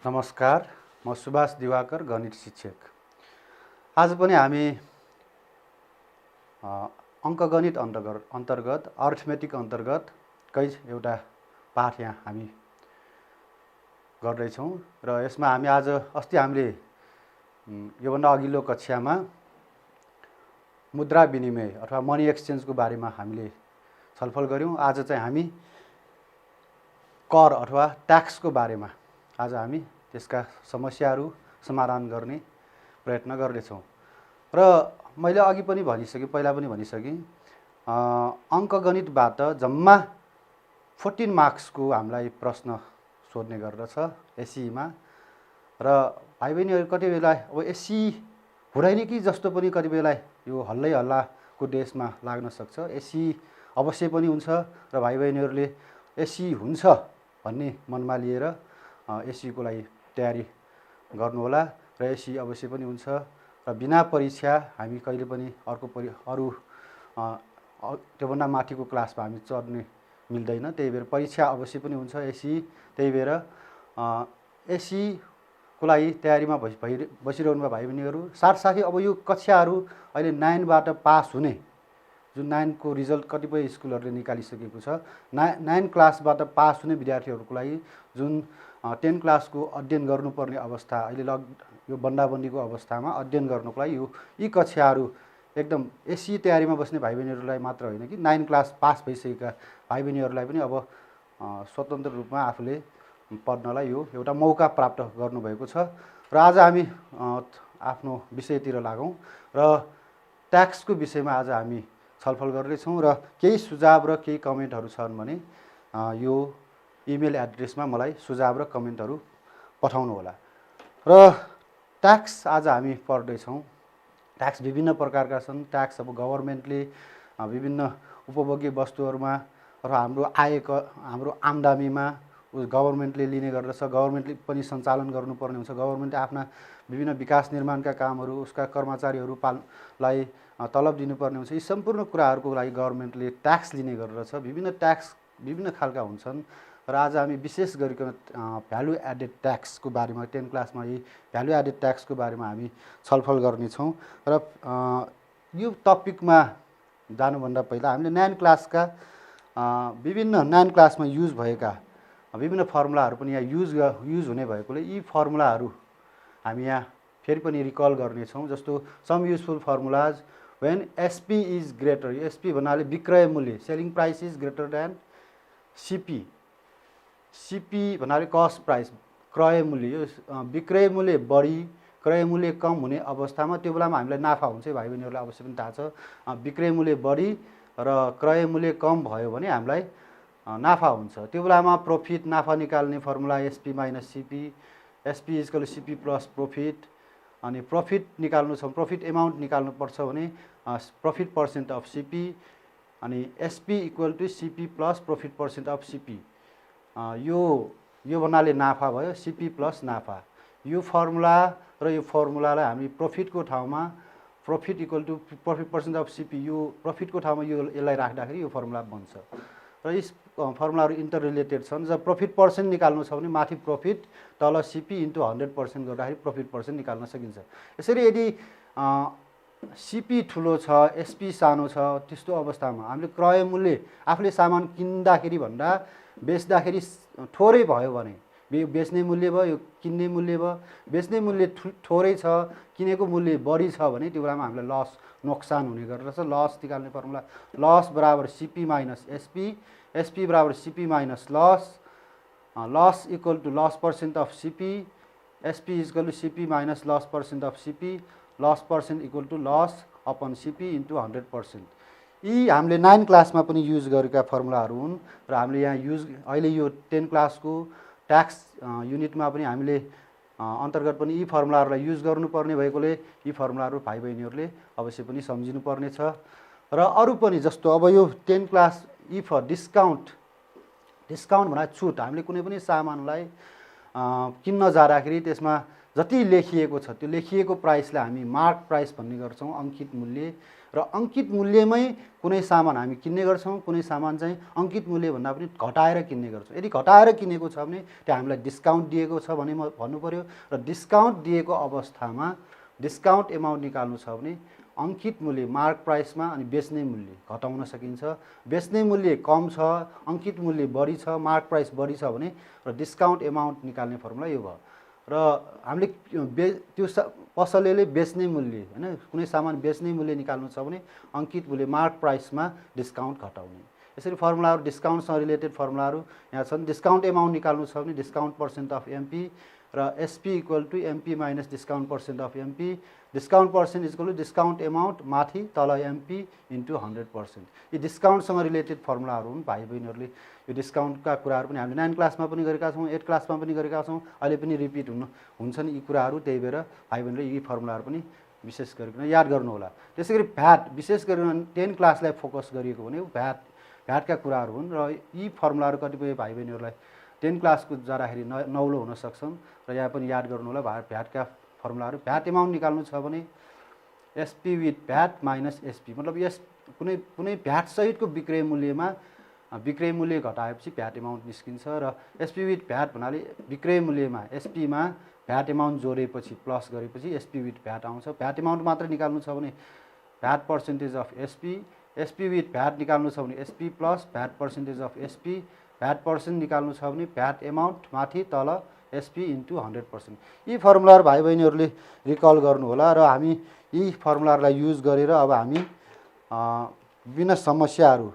नमस्कार, म सुभाष दिवाकर, गणित शिक्षक। आज पनि हामी अङ्कगणित अन्तर्गत अर्थमेटिक अन्तर्गतकै एउटा पाठ यहाँ हामी गर्दैछौँ र यसमा हामी अस्ति हामीले योभन्दा अघिल्लो कक्षामा मुद्रा विनिमय अथवा मनी एक्सचेन्जको बारेमा हामीले छलफल गऱ्यौँ। आज चाहिँ हामी कर अथवा ट्याक्सको बारेमा आज हामी त्यसका समस्याहरू समाधान गर्ने प्रयत्न गर्नेछौँ। र मैले अघि पनि भनिसकेँ, पहिला पनि भनिसकेँ, अङ्कगणितबाट जम्मा 14 मार्क्सको हामीलाई प्रश्न सोध्ने गर्दछ एससीमा। र भाइ बहिनीहरू कति बेला अब एससी हुँदैन कि जस्तो पनि कति बेला यो हल्लै हल्लाको देशमा लाग्न सक्छ। एससी अवश्य पनि हुन्छ र भाइ बहिनीहरूले एससी हुन्छ भन्ने मनमा लिएर एससीको लागि तयारी गर्नुहोला र एससी अवश्य पनि हुन्छ र बिना परीक्षा हामी कहिले पनि अरू त्योभन्दा माथिको क्लासमा हामी चढ्ने मिल्दैन। त्यही भएर परीक्षा अवश्य पनि हुन्छ एससी। त्यही भएर एससीको लागि तयारीमा बसिरहनुभयो भाइ बहिनीहरू। साथसाथै अब यो कक्षाहरू अहिले 9बाट पास हुने, जुन 9को रिजल्ट कतिपय स्कुलहरूले निकालिसकेको छ, 9 क्लासबाट पास हुने विद्यार्थीहरूको लागि जुन 10 क्लासको अध्ययन गर्नुपर्ने अवस्था, अहिले यो बन्दाबन्दीको अवस्थामा अध्ययन गर्नको लागि यी कक्षाहरू एकदम एससी तयारीमा बस्ने भाइ बहिनीहरूलाई मात्र होइन कि 9 क्लास पास भइसकेका भाइ बहिनीहरूलाई पनि अब स्वतन्त्र रूपमा आफूले पढ्नलाई यो एउटा मौका प्राप्त गर्नुभएको छ। र आज हामी आफ्नो विषयतिर लागौँ र ट्याक्सको विषयमा आज हामी छलफल गर्दैछौँ र केही सुझाव र केही कमेन्टहरू छन् भने यो इमेल एड्रेसमा मलाई सुझाव र कमेन्टहरू पठाउनुहोला। र ट्याक्स आज हामी पढ्दैछौँ। ट्याक्स विभिन्न प्रकारका छन्। ट्याक्स अब गभर्मेन्टले विभिन्न उपभोग्य वस्तुहरूमा अथवा हाम्रो आम्दानीमा गभर्मेन्टले लिने गर्दछ। गभर्मेन्टले पनि सञ्चालन गर्नुपर्ने हुन्छ। गभर्मेन्टले आफ्ना विभिन्न विकास निर्माणका कामहरू, उसका कर्मचारीहरूलाई तलब दिनुपर्ने हुन्छ। यी सम्पूर्ण कुराहरूको लागि गभर्मेन्टले ट्याक्स लिने गर्दछ। विभिन्न ट्याक्स विभिन्न खालका हुन्छन् र आज हामी विशेष गरिकन भ्यालु एडेड ट्याक्सको बारेमा 10 क्लासमा यी भ्यालु एडेड ट्याक्सको बारेमा हामी छलफल गर्नेछौँ। र यो टपिकमा जानुभन्दा पहिला हामीले 9 क्लासका विभिन्न 9 क्लासमा युज भएका विभिन्न फर्मुलाहरू पनि यहाँ युज हुने भएकोले यी फर्मुलाहरू हामी यहाँ फेरि पनि रिकल गर्नेछौँ। जस्तो some useful formulas when SP is greater, SP भन्नाले विक्रय मूल्य, selling price is greater than CP, CP भन्नाले कस्ट प्राइस, क्रय मूल्य। यो विक्रय मूल्य बढी क्रय मूल्य कम हुने अवस्थामा त्यो बेलामा हामीलाई नाफा हुन्छ। भाइ बहिनीहरूलाई अवश्य पनि थाहा छ, विक्रय मूल्य बढी र क्रय मूल्य कम भयो भने हामीलाई नाफा हुन्छ। त्यो बेलामा प्रफिट, नाफा निकाल्ने formula SP minus CP, SP equal CP plus profit. अनि प्रफिट निकाल्नु छ, प्रफिट एमाउन्ट निकाल्नुपर्छ भने प्रफिट पर्सेन्ट अफ सिपी, अनि SP equal to CP plus profit percent of CP. यो भन्नाले नाफा भयो, सिपी प्लस नाफा। यो फर्मुला र यो फर्मुलालाई हामी प्रफिटको ठाउँमा profit equal to profit percent of CP, यो प्रफिटको ठाउँमा यसलाई राख्दाखेरि यो फर्मुला बन्छ। र यस फर्मुलाहरू इन्टर रिलेटेड छन्। जब प्रफिट पर्सेन्ट निकाल्नु छ भने माथि प्रफिट, तल सिपी इन्टु 100% गर्दाखेरि प्रफिट पर्सेन्ट निकाल्न सकिन्छ। यसरी यदि सिपी ठुलो छ, एसपी सानो छ, त्यस्तो अवस्थामा हामीले क्रय मूल्य आफूले सामान किन्दाखेरि भन्दा बेच्दाखेरि थोरै भयो भने, बेच्ने मूल्य भयो, यो किन्ने मूल्य भयो, बेच्ने मूल्य थोरै छ, किनेको मूल्य बढी छ भने त्यो बेलामा हामीलाई नोक्सान हुने गर्दछ। लस निकाल्ने फर्मुला लस बराबर सिपी माइनस एसपी, एसपी बराबर CP minus loss, loss equal to loss percent of CP, SP equal to CP minus loss percent of CP, loss percent equal to loss upon CP into 100%। यी हामीले 9 क्लासमा पनि use गरेका फर्मुलाहरू हुन् र हामीले यहाँ अहिले यो 10 क्लासको ट्याक्स युनिटमा पनि हामीले अन्तर्गत पनि यी फर्मुलाहरूलाई युज गर्नुपर्ने भएकोले यी फर्मुलाहरू भाइ बहिनीहरूले अवश्य पनि सम्झिनुपर्ने छ। र अरू पनि जस्तो अब यो 10 क्लास इफ डिस्काउन्ट भन्दा छुट, हामीले कुनै पनि सामानलाई किन्न जाँदाखेरि त्यसमा जति लेखिएको छ त्यो लेखिएको प्राइसलाई हामी मार्क प्राइस भन्ने गर्छौँ, अङ्कित मूल्य। र अङ्कित मूल्यमै कुनै सामान हामी किन्ने गर्छौँ, कुनै सामान चाहिँ अङ्कित मूल्य भन्दा पनि घटाएर किन्ने गर्छौँ। यदि घटाएर किनेको छ भने त्यहाँ हामीलाई डिस्काउन्ट दिएको छ भने भन्नु पर्यो र डिस्काउन्ट दिएको अवस्थामा डिस्काउन्ट एमाउन्ट निकाल्नु छ भने अङ्कित मूल्य मार्क प्राइसमा अनि बेच्ने मूल्य घटाउन सकिन्छ। बेच्ने मूल्य कम छ, अङ्कित मूल्य बढी छ, मार्क प्राइस बढी छ भने र डिस्काउन्ट एमाउन्ट निकाल्ने फर्मुला यो भयो। र हामीले त्यो पसलेले बेच्ने मूल्य हैन कुनै सामान बेच्ने मूल्य निकाल्नु छ भने अङ्कित मूल्य मार्क प्राइसमा डिस्काउन्ट घटाउने। यसरी फर्मुलाहरू डिस्काउन्टसँग रिलेटेड फर्मुलाहरू यहाँ छन्। डिस्काउन्ट एमाउन्ट निकाल्नु छ भने डिस्काउन्ट पर्सेन्ट अफ एमपी र SP equal to MP minus discount percent of MP. Discount percent equal to discount amount माथि तल एमपी इन्टु 100%। यी डिस्काउन्टसँग रिलेटेड फर्मुलाहरू हुन्। भाइ बहिनीहरूले यो डिस्काउन्टका कुराहरू पनि हामीले 9 क्लासमा पनि गरेका छौँ, 8 क्लासमा पनि गरेका छौँ, अहिले पनि रिपिट हुन्छन् यी कुराहरू। त्यही भएर भाइ बहिनीले यी फर्मुलाहरू पनि विशेष गरिकन याद गर्नुहोला। त्यसै गरी भ्याट विशेष गरिकन 10 क्लासलाई फोकस गरिएको भने भ्याटका कुराहरू हुन् र यी फर्मुलाहरू कतिपय भाइ बहिनीहरूलाई 10 क्लासको जाँदाखेरि नौलो हुन सक्छन् र यहाँ पनि याद गर्नुहोला। भ्याटका फर्मुलाहरू भ्याट एमाउन्ट निकाल्नु छ भने SP with VAT minus SP, मतलब यस कुनै भ्याट सहितको विक्रय मूल्य घटाएपछि भ्याट एमाउन्ट निस्किन्छ र एसपी विथ भ्याट भन्नाले विक्रय मूल्यमा एसपीमा भ्याट एमाउन्ट जोडेपछि प्लस गरेपछि एसपी विथ भ्याट आउँछ। भ्याट एमाउन्ट मात्र निकाल्नु छ भने VAT percentage of SP, SP with VAT निकाल्नु छ भने SP plus VAT percentage of SP, VAT percent निकाल्नु छ भने भ्याट एमाउन्ट माथि तल एसपी इन्टु 100%। यी फर्मुलाहरू भाइ बहिनीहरूले रिकल गर्नुहोला र हामी यी फर्मुलाहरूलाई युज गरेर अब हामी विभिन्न समस्याहरू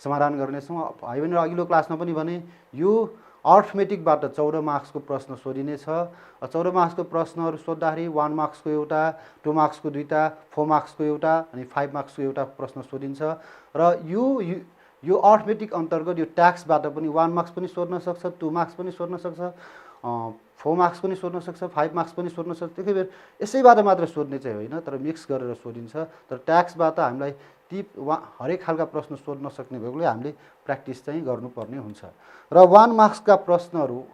समाधान गर्नेछौँ। भाइ बहिनीहरू अघिल्लो क्लासमा पनि भने यो अर्थमेटिकबाट 14 मार्क्सको प्रश्न सोधिनेछ। 14 मार्क्सको प्रश्नहरू सोद्धाखेरि 1 मार्क्सको एउटा, 2 मार्क्सको दुईटा, 4 मार्क्सको एउटा अनि 5 मार्क्सको एउटा प्रश्न सोधिन्छ। र यो अर्थमेटिक अन्तर्गत यो ट्याक्सबाट पनि 1 मार्क्स पनि सोध्न सक्छ, 2 मार्क्स पनि सोध्न सक्छ, 4 मार्क्स पनि सोध्न सक्छ, 5 मार्क्स पनि सोध्न सक्छ। त्यही भएर यसैबाट मात्र सोध्ने चाहिँ होइन, तर मिक्स गरेर सोधिन्छ। तर ट्याक्सबाट हामीलाई हरेक खालका प्रश्न सोध्न सक्ने भएकोले हामीले प्र्याक्टिस चाहिँ गर्नुपर्ने हुन्छ। र 1 मार्क्सका प्रश्नहरू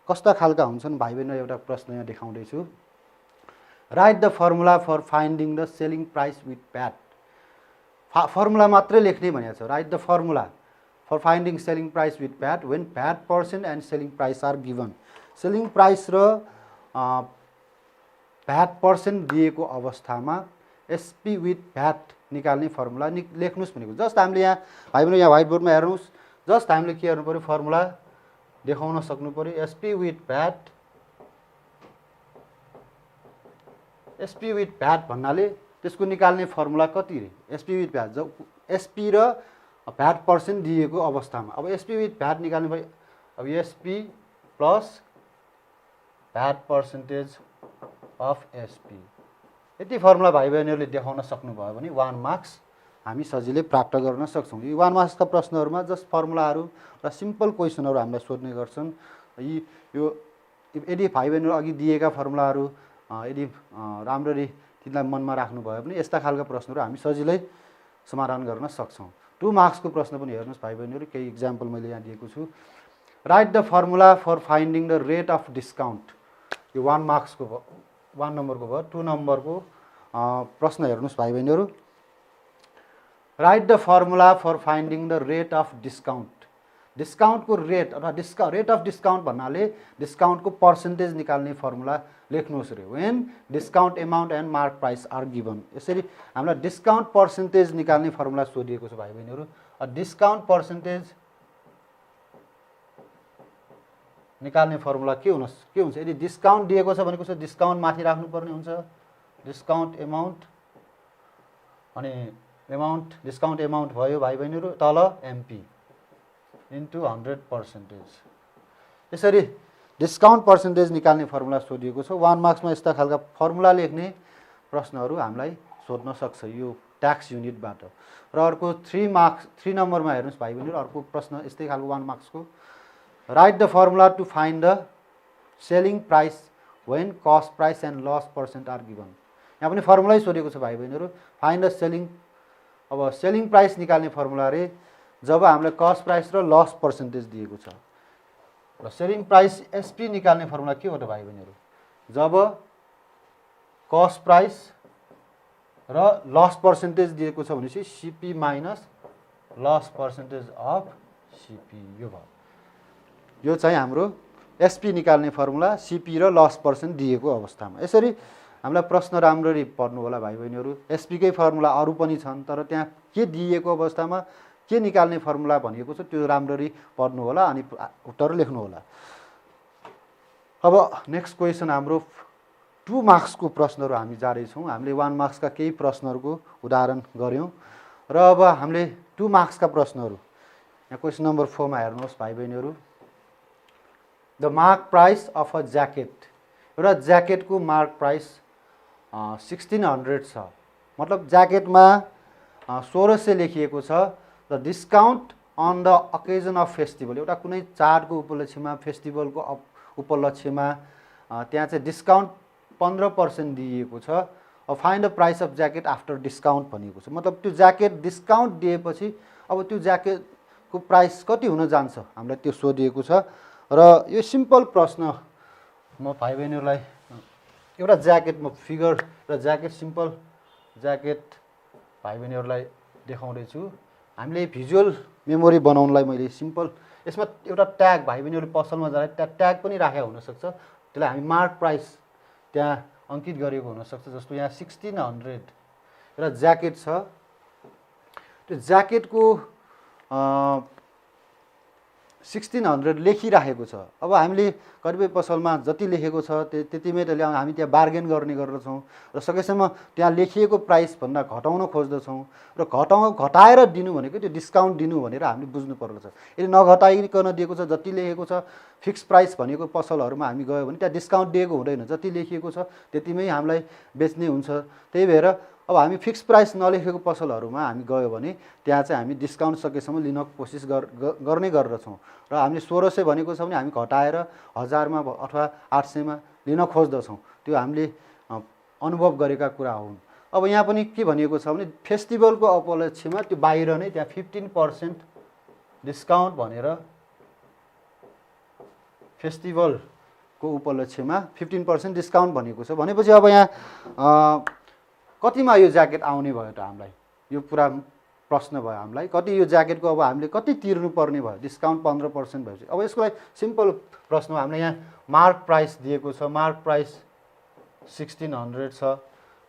कस्ता खालका हुन्छन् भाइ बहिनी एउटा प्रश्न यहाँ देखाउँदैछु। Write the formula for finding the selling price with VAT. Formula मात्रै लेख्ने भनेको छ। Write the formula for finding selling price with VAT when VAT percent and selling price are given. Selling price र भ्याट पर्सेन्ट दिएको अवस्थामा SP with VAT निकाल्ने formula लेख्नुहोस् भनेको। जस्ट हामीले यहाँ भाइ बहिनी यहाँ व्हाइट बोर्डमा हेर्नुहोस्। जस्ट हामीले के गर्नु पर्यो, फर्मुला देखाउन सक्नु पर्यो। एसपी विथ भ्याट भन्नाले त्यसको निकाल्ने फर्मुला कति रे? एसपी विथ भ्याट एसपी र भ्याट पर्सेन्ट दिएको अवस्थामा। अब एसपी विथ भ्याट निकाल्ने भयो। अब SP plus VAT percentage of SP, यति फर्मुला भाइ बहिनीहरूले देखाउन सक्नुभयो भने 1 मार्क्स हामी सजिलै प्राप्त गर्न सक्छौँ। यी 1 मार्क्सका प्रश्नहरूमा जस्ट फर्मुलाहरू र सिम्पल क्वेसनहरू हामीलाई सोध्ने गर्छन्। यो यदि भाइ बहिनीहरू अघि दिएका फर्मुलाहरू यदि राम्ररी तिनलाई मनमा राख्नुभयो भने यस्ता खालका प्रश्नहरू हामी सजिलै समाधान गर्न सक्छौँ। 2 मार्क्सको प्रश्न पनि हेर्नुहोस् भाइ बहिनीहरू, केही इक्जाम्पल मैले यहाँ दिएको छु। Write the formula for finding the rate of discount. यो 1 मार्क्सको भयो, 1 नम्बरको भयो। 2 नम्बरको प्रश्न हेर्नुहोस् भाइ बहिनीहरू। Write the formula for finding the rate of discount. डिस्काउन्टको रेट अथवा रेट अफ डिस्काउन्ट भन्नाले डिस्काउन्टको पर्सेन्टेज निकाल्ने फर्मुला लेख्नुहोस् रे। When discount amount and mark price are given. यसरी हामीलाई डिस्काउन्ट पर्सेन्टेज निकाल्ने फर्मुला सोधिएको छ भाइ बहिनीहरू। डिस्काउन्ट पर्सेन्टेज निकाल्ने फर्मुला के हुन्छ? यदि डिस्काउन्ट दिएको छ भनेको चाहिँ डिस्काउन्ट माथि राख्नुपर्ने हुन्छ। डिस्काउन्ट एमाउन्ट अनि डिस्काउन्ट एमाउन्ट भयो भाइ बहिनीहरू, तल एमपी इन्टु 100%। यसरी डिस्काउन्ट पर्सेन्टेज निकाल्ने फर्मुला सोधिएको छ। 1 मार्क्समा यस्ता खालका फर्मुला लेख्ने प्रश्नहरू हामीलाई सोध्न सक्छ यो ट्याक्स युनिटबाट। र अर्को 3 नम्बरमा हेर्नुहोस् भाइ बहिनीहरू, अर्को प्रश्न यस्तै खालको 1 मार्क्सको। Write the formula to find the selling price when cost price and loss percent are given. यहाँ पनि फर्मुलै सोधेको छ भाइ बहिनीहरू। फाइन्ड द सेलिङ, अब सेलिङ प्राइस निकाल्ने फर्मुला रे जब हामीलाई कस्ट प्राइस र लस पर्सेन्टेज दिएको छ। र सेलिङ प्राइस एसपी निकाल्ने फर्मुला के हो त भाइ बहिनीहरू? जब कस्ट प्राइस र लस पर्सेन्टेज दिएको छ भनेपछि CP minus loss percentage of CP यो भयो। यो चाहिँ हाम्रो एसपी निकाल्ने फर्मुला सिपी र लस पर्सेन्ट दिएको अवस्थामा। यसरी हामीलाई प्रश्न राम्ररी पढ्नु होला भाइ बहिनीहरू। एसपीकै फर्मुला अरू पनि छन्, तर त्यहाँ के दिएको अवस्थामा के निकाल्ने फर्मुला भनिएको छ त्यो राम्ररी पढ्नु होला अनि उत्तर लेख्नु होला। अब नेक्स्ट क्वेसन हाम्रो 2 मार्क्सको प्रश्नहरू हामी जारी छौँ। हामीले 1 मार्क्सका केही प्रश्नहरूको उदाहरण गऱ्यौँ र अब हामीले 2 मार्क्सका प्रश्नहरू यहाँ क्वेसन नम्बर 4 मा हेर्नुहोस् भाइ बहिनीहरू। The mark price of a jacket, एउटा ज्याकेटको मार्क प्राइस 1600 छ। मतलब ज्याकेटमा 1600 लेखिएको छ। The discount on the occasion of festival, एउटा कुनै चाडको उपलक्ष्यमा फेस्टिभलको उपलक्ष्यमा त्यहाँ चाहिँ डिस्काउन्ट 15% दिएको छ। अब find the price of jacket after discount भनिएको छ। मतलब त्यो ज्याकेट डिस्काउन्ट दिएपछि अब त्यो ज्याकेटको प्राइस कति हुन जान्छ हामीलाई त्यो सोधिएको छ। र यो सिम्पल प्रश्न म भाइ बहिनीहरूलाई एउटा ज्याकेट म फिगर र ज्याकेट सिम्पल ज्याकेट भाइ बहिनीहरूलाई देखाउँदैछु। हामीले भिजुअल मेमोरी बनाउनलाई मैले सिम्पल यसमा एउटा ट्याग भाइ बहिनीहरू पसलमा जाँदा त्यहाँ ट्याग पनि राखेको हुनसक्छ। त्यसलाई हामी मार्क प्राइस त्यहाँ अङ्कित गरेको हुनसक्छ। जस्तो यहाँ 1600 एउटा ज्याकेट छ। त्यो ज्याकेटको 1600 लेखिराखेको छ। अब हामीले कतिपय पसलमा जति लेखेको छ त्यतिमै त हामी त्यहाँ बार्गेन गर्ने गर्दछौँ र सकेसम्म त्यहाँ लेखिएको प्राइसभन्दा घटाउन खोज्दछौँ र घटाएर दिनु भनेको त्यो डिस्काउन्ट दिनु भनेर हामीले बुझ्नु पर्दछ। यदि नघटाइकन दिएको छ, जति लेखेको छ फिक्स प्राइस भनेको पसलहरूमा हामी गयो भने त्यहाँ डिस्काउन्ट दिएको हुँदैन। जति लेखिएको छ त्यतिमै हामीलाई बेच्ने हुन्छ। त्यही भएर अब हामी फिक्स प्राइस नलेखेको पसलहरूमा हामी गयो भने त्यहाँ चाहिँ हामी डिस्काउन्ट सकेसम्म लिन कोसिस गर्ने गर्दछौँ र हामीले 1600 भनेको छ भने हामी घटाएर 1000 मा अथवा 800 मा लिन खोज्दछौँ। त्यो हामीले अनुभव गरेका कुरा हुन्। अब यहाँ पनि के भनिएको छ भने फेस्टिभलको उपलक्ष्यमा त्यो बाहिर नै त्यहाँ 15% डिस्काउन्ट भनेर फेस्टिभलको उपलक्ष्यमा 15% डिस्काउन्ट भनेको छ। भनेपछि अब यहाँ कतिमा यो ज्याकेट आउने भयो त हामीलाई, यो पुरा प्रश्न भयो हामीलाई। कति यो ज्याकेटको अब हामीले कति तिर्नु पर्ने भयो, डिस्काउन्ट 15% भएपछि। अब यसको लागि सिम्पल प्रश्न हामीले यहाँ मार्क प्राइस दिएको छ। मार्क प्राइस 1600 छ।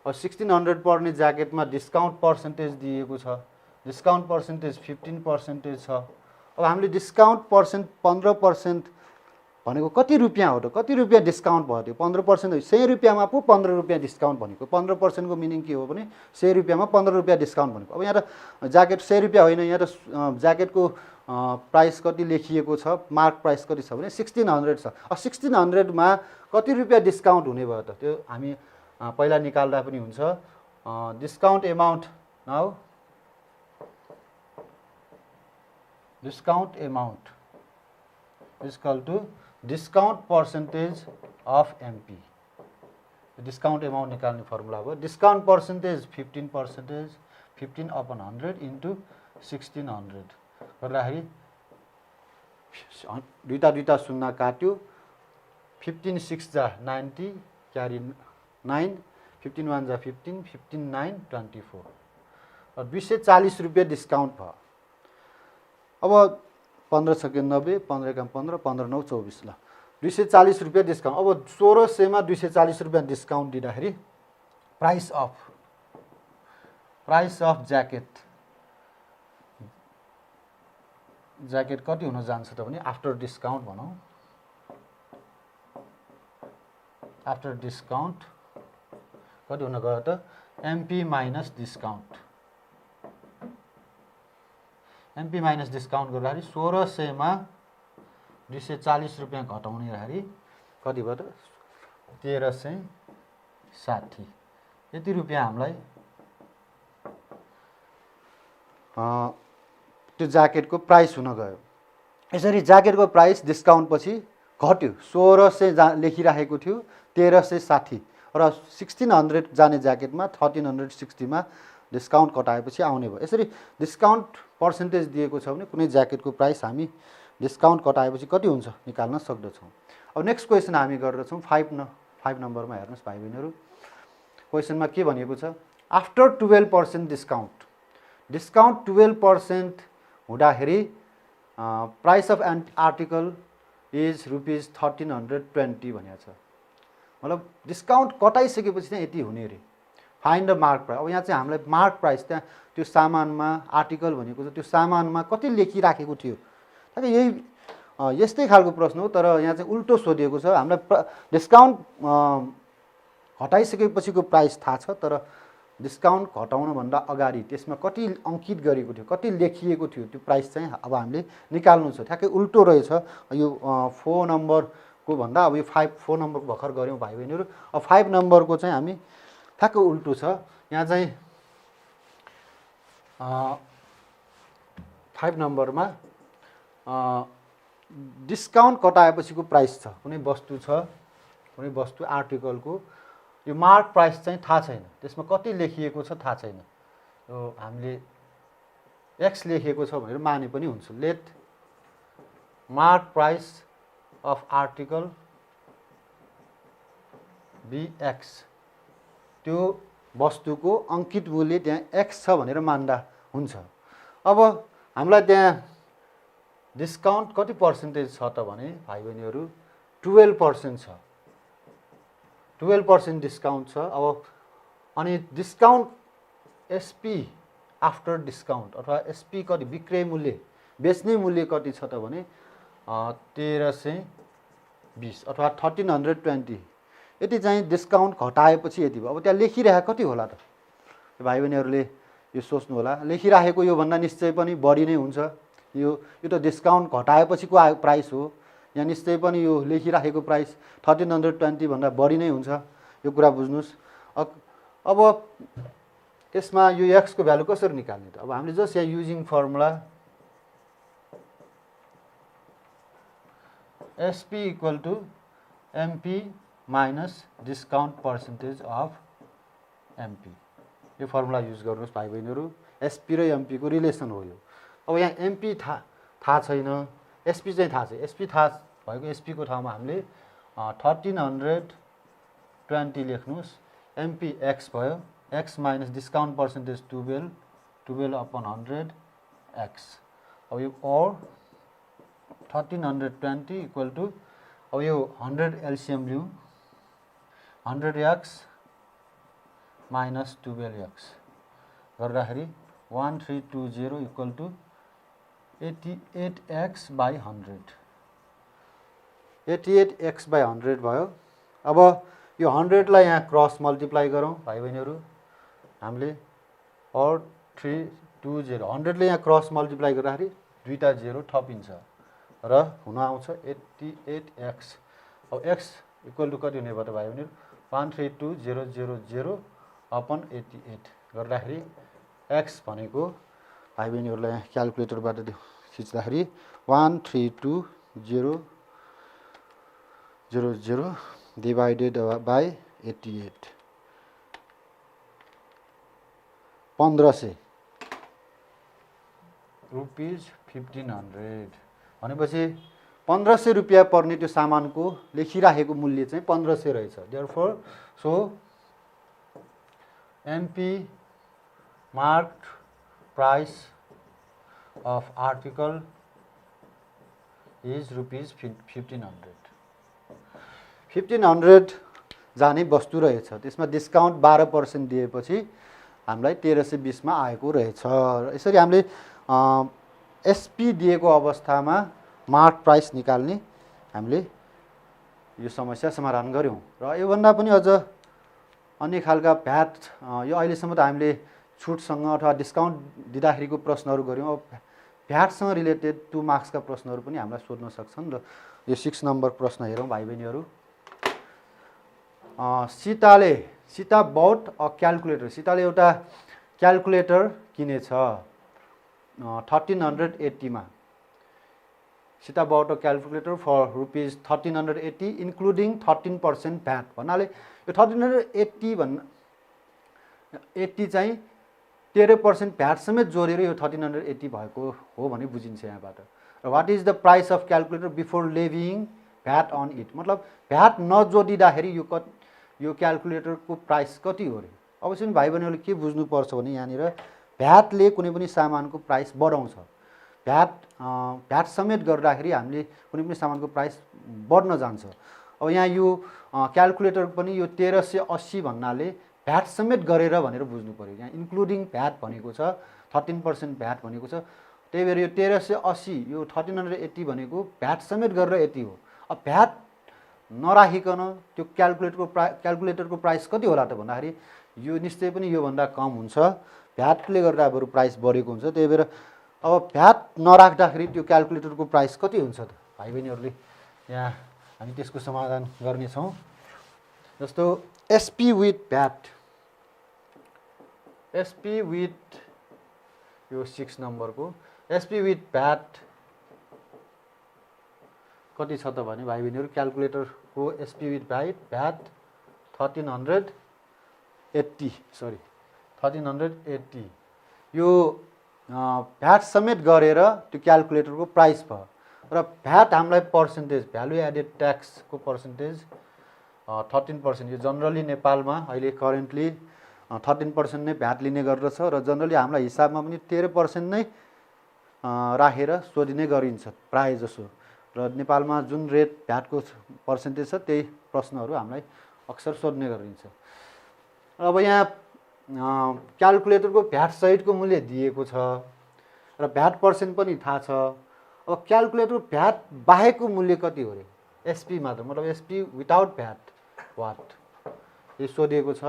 अब 1600 पर्ने ज्याकेटमा डिस्काउन्ट पर्सेन्टेज दिएको छ। डिस्काउन्ट पर्सेन्टेज 15% छ। अब हामीले डिस्काउन्ट 15% भनेको कति रुपियाँ हो त, कति रुपियाँ डिस्काउन्ट भयो त्यो 15% हो। 100 रुपियाँमा पो 15 रुपियाँ डिस्काउन्ट भनेको। 15% को मिनिङ के हो भने 100 रुपियाँमा 15 रुपियाँ डिस्काउन्ट भनेको। अब यहाँ त ज्याकेट 100 रुपियाँ होइन, यहाँ त ज्याकेटको प्राइस कति लेखिएको छ, मार्क प्राइस कति छ भने 1600 छ। अब 1600 मा कति रुपियाँ डिस्काउन्ट हुने भयो त त्यो हामी पहिला निकाल्दा पनि हुन्छ। Discount amount now discount amount is equal to discount percentage of MP. Discount amount निकाल्ने फर्मुला हो। डिस्काउन्ट पर्सेन्टेज 15%, 15/100 इन्टु 1600 गर्दाखेरि दुईटा शून्य काट्यो। 15 6 जा 90 क्यारी 9, 15 1 जा 15, 15 9 24 र 240 रुपियाँ डिस्काउन्ट भयो। अब 15 सेकेन्ड 90, 15 एकाम 15, 15 9 24 ल 240 रुपियाँ डिस्काउन्ट। अब 1600 मा 240 रुपियाँ डिस्काउन्ट दिँदाखेरि प्राइस अफ ज्याकेट कति हुन जान्छ त भने आफ्टर डिस्काउन्ट भनौँ। आफ्टर डिस्काउन्ट कति हुन गयो त MP minus discount. MP minus discount गर्दाखेरि 1600 मा 240 रुपियाँ घटाउने गर्दाखेरि कति भयो त 1360। यति रुपियाँ हामीलाई त्यो ज्याकेटको प्राइस हुन गयो। यसरी ज्याकेटको प्राइस डिस्काउन्ट पछि घट्यो। 1600 लेखिराखेको थियो 1360 र 1600 जाने ज्याकेटमा 1360 मा डिस्काउन्ट कटाएपछि आउने भयो। यसरी डिस्काउन्ट पर्सेन्टेज दिएको छ भने कुनै ज्याकेटको प्राइस हामी डिस्काउन्ट कटाएपछि कति हुन्छ निकाल्न सक्दछौँ। अब नेक्स्ट क्वेसन हामी गर्दछौँ 5 नम्बरमा हेर्नुहोस् भाइ बहिनीहरू। क्वेसनमा के भनेको छ आफ्टर 12% डिस्काउन्ट, डिस्काउन्ट 12% हुँदाखेरि प्राइस अफ आर्टिकल इज ₹1320 भनेको छ। मतलब डिस्काउन्ट कटाइसकेपछि चाहिँ यति हुने रे। Find the mark price. अब यहाँ चाहिँ हामीलाई मार्क प्राइस त्यहाँ त्यो सामानमा आर्टिकल भनेको चाहिँ त्यो सामानमा कति लेखिराखेको थियो, ताकि यही यस्तै खालको प्रश्न हो, तर यहाँ चाहिँ उल्टो सोधिएको छ। हामीलाई डिस्काउन्ट घटाइसकेपछिको प्राइस थाहा छ, तर डिस्काउन्ट घटाउनभन्दा अगाडि त्यसमा कति अङ्कित गरेको थियो, कति लेखिएको थियो, त्यो प्राइस चाहिँ अब हामीले निकाल्नु छ। ठ्याक्कै उल्टो रहेछ यो 4 नम्बरको भन्दा। अब यो 4 नम्बरको भर्खर गऱ्यौँ भाइ बहिनीहरू। अब 5 नम्बरको चाहिँ हामी ठ्याक्कै उल्टो छ। यहाँ चाहिँ 5 नम्बरमा डिस्काउन्ट कटाएपछिको प्राइस छ, कुनै वस्तु छ, कुनै वस्तु आर्टिकलको यो मार्क प्राइस चाहिँ थाहा छैन, त्यसमा कति लेखिएको छ थाहा छैन। यो हामीले एक्स लेखिएको छ भनेर माने पनि हुन्छ। Let mark price of article be x, त्यो वस्तुको अङ्कित मूल्य त्यहाँ एक्स छ भनेर मान्दा हुन्छ। अब हामीलाई त्यहाँ डिस्काउन्ट कति पर्सेन्टेज छ त भने भाइ बहिनीहरू 12% छ। 12% डिस्काउन्ट छ। अब अनि डिस्काउन्ट एसपी आफ्टर डिस्काउन्ट अथवा एसपी कति, विक्रय मूल्य, बेच्ने मूल्य कति छ त भने 1320 अथवा 1320। यति चाहिँ डिस्काउन्ट घटाएपछि यति भयो। अब त्यहाँ लेखिरहेको कति होला त भाइ बहिनीहरूले यो सोच्नु होला। लेखिराखेको योभन्दा निश्चय पनि बढी नै हुन्छ। यो त डिस्काउन्ट घटाएपछिको प्राइस हो। यहाँ निश्चय पनि यो लेखिराखेको प्राइस 1320 भन्दा बढी नै हुन्छ। यो कुरा बुझ्नुहोस्। अब त्यसमा यो एक्सको भ्यालु कसरी निकाल्ने त? अब हामीले जस्ट यहाँ using formula SP equal to MP minus discount percentage of MP, यो फर्मुला युज गर्नुहोस् भाइ बहिनीहरू। एसपी र एमपीको रिलेसन हो यो। अब यहाँ एमपी थाहा छैन, एसपी चाहिँ थाहा छ। एसपी थाहा भएको एसपीको ठाउँमा हामीले 1320 लेख्नुहोस्। एमपी एक्स भयो, x minus discount percentage 12/100 x. अब यो और 1320 इक्वल टु, अब यो 100 एलसिएम लिउँ, 100x माइनस 12x गर्दाखेरि 1320 इक्वल टु 88x/100, 88x/100 भयो। अब यो 100 लाई यहाँ क्रस मल्टिप्लाई गरौँ भाइ बहिनीहरू हामीले। और 320 100 ले यहाँ क्रस मल्टिप्लाई गर्दाखेरि दुईटा 0 थपिन्छ र हुन आउँछ 88x। अब x इक्वल टु कति हुने भयो त भाइ बहिनीहरू? 132000/88 गर्दाखेरि x भनेको भाइ बहिनीहरूलाई यहाँ क्यालकुलेटरबाट खिच्दाखेरि 132000 डिभाइडेड बाई 88, 1500 रुपिज 1500 भनेपछि 1500 रुपियाँ पर्ने त्यो सामानको लेखिराखेको मूल्य चाहिँ 1500 रहेछ। Therefore so MP mark price of article is rupees 1500। 1500 जाने वस्तु रहेछ, त्यसमा डिस्काउन्ट 12% दिएपछि हामीलाई 1320 मा आएको रहेछ। यसरी हामीले एसपी दिएको अवस्थामा मार्क प्राइस निकाल्ने हामीले यो समस्या समाधान गऱ्यौँ। र योभन्दा पनि अझ अन्य खालका भ्याट, यो अहिलेसम्म त हामीले छुटसँग अथवा डिस्काउन्ट दिँदाखेरिको प्रश्नहरू गऱ्यौँ। अब भ्याटसँग रिलेटेड 2 मार्क्सका प्रश्नहरू पनि हामीलाई सोध्न सक्छन्। र यो 6 नम्बर प्रश्न हेरौँ भाइ बहिनीहरू। सीता बौट अ क्यालकुलेटर, सीताले एउटा क्यालकुलेटर किनेछ 1380 मा। Sita bought a calculator for rupees 1380 including 13% VAT भन्नाले यो 1380 चाहिँ 13% भ्याट समेत जोडेर यो 1380 भएको हो भने बुझिन्छ यहाँबाट। र what is the price of calculator before levying VAT on it, मतलब भ्याट नजोडिँदाखेरि यो क्यालकुलेटरको प्राइस कति हो रे? अवश्य भाइ बहिनीहरूले के बुझ्नुपर्छ भने यहाँनिर भ्याटले कुनै पनि सामानको प्राइस बढाउँछ। भ्याट समेत गर्दाखेरि हामीले कुनै पनि सामानको प्राइस बढ्न जान्छ। अब यहाँ यो क्यालकुलेटर पनि यो 1380 भन्नाले भ्याट समेत गरेर भनेर बुझ्नु पऱ्यो। यहाँ इन्क्लुडिङ भ्याट भनेको छ, 13% भ्याट भनेको छ। त्यही भएर यो 1380 यो 1380 भनेको भ्याट समेत गरेर यति हो। अब भ्याट नराखिकन त्यो क्यालकुलेटरको प्राइस कति होला त भन्दाखेरि यो निश्चय पनि योभन्दा कम हुन्छ। भ्याटले गर्दा बरु प्राइस बढेको हुन्छ। त्यही भएर अब भ्याट नराख्दाखेरि त्यो क्यालकुलेटरको प्राइस कति हुन्छ त भाइ बहिनीहरूले यहाँ हामी त्यसको समाधान गर्नेछौँ। जस्तो SP with VAT, SP with यो 6 नम्बरको एसपी विथ भ्याट कति छ त भने भाइ बहिनीहरू क्यालकुलेटरको एसपी विथ भ्याट 1380 यो भ्याट समेत गरेर त्यो क्यालकुलेटरको प्राइस भयो। र भ्याट हामीलाई पर्सेन्टेज भ्यालु एडेड ट्याक्सको पर्सेन्टेज 13%। यो जनरली नेपालमा अहिले करेन्टली 13% नै भ्याट लिने गर्दछ र जनरली हामीलाई हिसाबमा पनि 13% नै राखेर सोधिने गरिन्छ प्रायः जसो। र नेपालमा जुन रेट भ्याटको पर्सेन्टेज छ त्यही प्रश्नहरू हामीलाई अक्सर सोध्ने गरिन्छ। अब यहाँ क्यालकुलेटरको भ्याट सहितको मूल्य दिएको छ र भ्याट पर्सेन्ट पनि थाहा छ। अब क्यालकुलेटर भ्याट बाहेकको मूल्य कति हो रे? एसपी मात्र, मतलब एसपी विदाउट भ्याट वाट यो सोधिएको छ।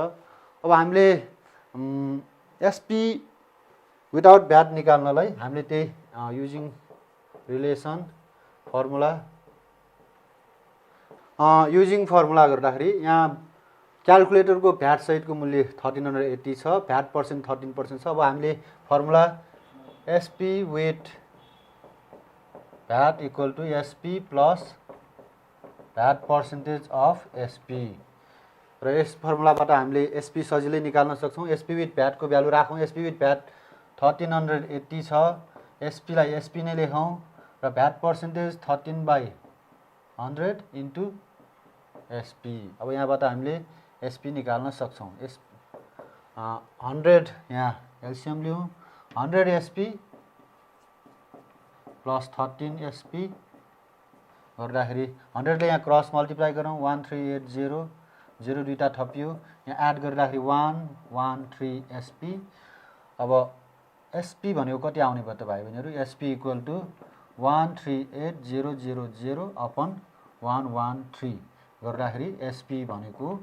अब हामीले एसपी विदाउट भ्याट निकाल्नलाई हामीले त्यही युजिङ रिलेसन फर्मुला गर्दाखेरि यहाँ क्यालकुलेटरको भ्याट सहितको मूल्य 1380 छ, भ्याट पर्सेन्ट 13% छ। अब हामीले formula SP with VAT equal to SP plus VAT percentage of SP र यस फर्मुलाबाट हामीले एसपी सजिलै निकाल्न सक्छौँ। एसपी विथ भ्याटको भ्यालु राखौँ। एसपी विथ भ्याट 1380 छ, एसपीलाई एसपी नै लेखौँ र भ्याट पर्सेन्टेज 13/100 इन्टु एसपी। अब यहाँबाट हामीले एसपी निकाल्न सक्छौँ। 100 यहाँ एलसिएम लिउँ, 100 एसपी प्लस 13 एसपी गर्दाखेरि 100 ले यहाँ क्रस मल्टिप्लाई गरौँ 1380 0 दुईटा थपियो, यहाँ एड गर्दाखेरि 113 एसपी। अब एसपी भनेको कति आउने भयो त भाइ बहिनीहरू? एसपी इक्वल टु 138000 अपन 113 गर्दाखेरि एसपी भनेको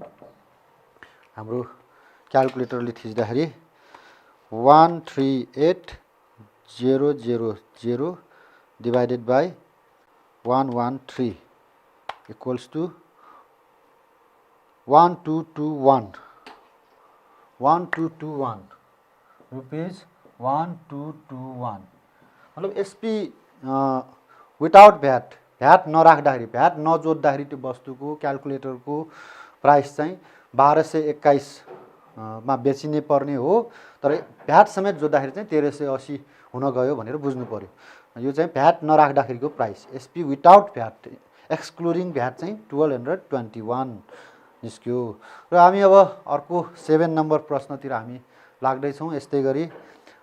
हाम्रो क्यालकुलेटरले थिच्दाखेरि 138000 divided by 113 equals to 1221 rupees 1221। मतलब एसपी विदाउट भ्याट नराख्दाखेरि भ्याट नजोड्दाखेरि त्यो वस्तुको क्यालकुलेटरको प्राइस चाहिँ 1221 मा बेचिने पर्ने हो। तर भ्याट समेत जोड्दाखेरि चाहिँ 1380 हुन गयो भनेर बुझ्नु पर्यो। यो चाहिँ भ्याट नराख्दाखेरिको price. SP without VAT excluding VAT चाहिँ 1221 निस्क्यो। र हामी अब अर्को 7 नम्बर प्रश्नतिर हामी लाग्दैछौँ। यस्तै गरी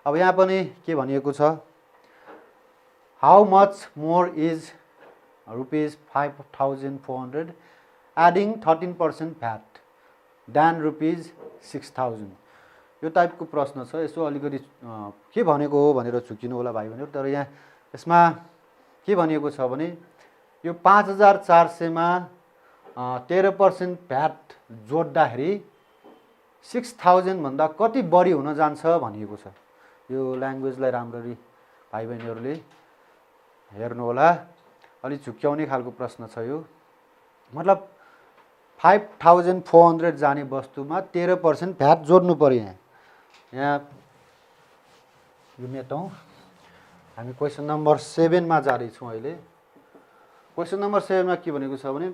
अब यहाँ पनि के भनिएको छ, how much more is rupees 5400 adding 13% VAT then rupees 6000। यो टाइपको प्रश्न छ। यसो अलिकति के भनेको हो भनेर झुकिनु होला भाइ बहिनीहरू। तर यहाँ यसमा के भनिएको छ भने यो 5400 मा 13% भ्याट जोड्दाखेरि 6000 भन्दा कति बढी हुन जान्छ भनिएको छ। यो ल्याङ्ग्वेजलाई राम्ररी भाइ बहिनीहरूले हेर्नु होला। अलि झुक्क्याउने खालको प्रश्न छ यो। मतलब 5400 जाने वस्तुमा 13% भ्याट जोड्नु पर्यो। यहाँ यो मेटौँ। हामी क्वेसन नम्बर 7 मा जाँदैछौँ अहिले। क्वेसन नम्बर 7 मा के भनेको छ भने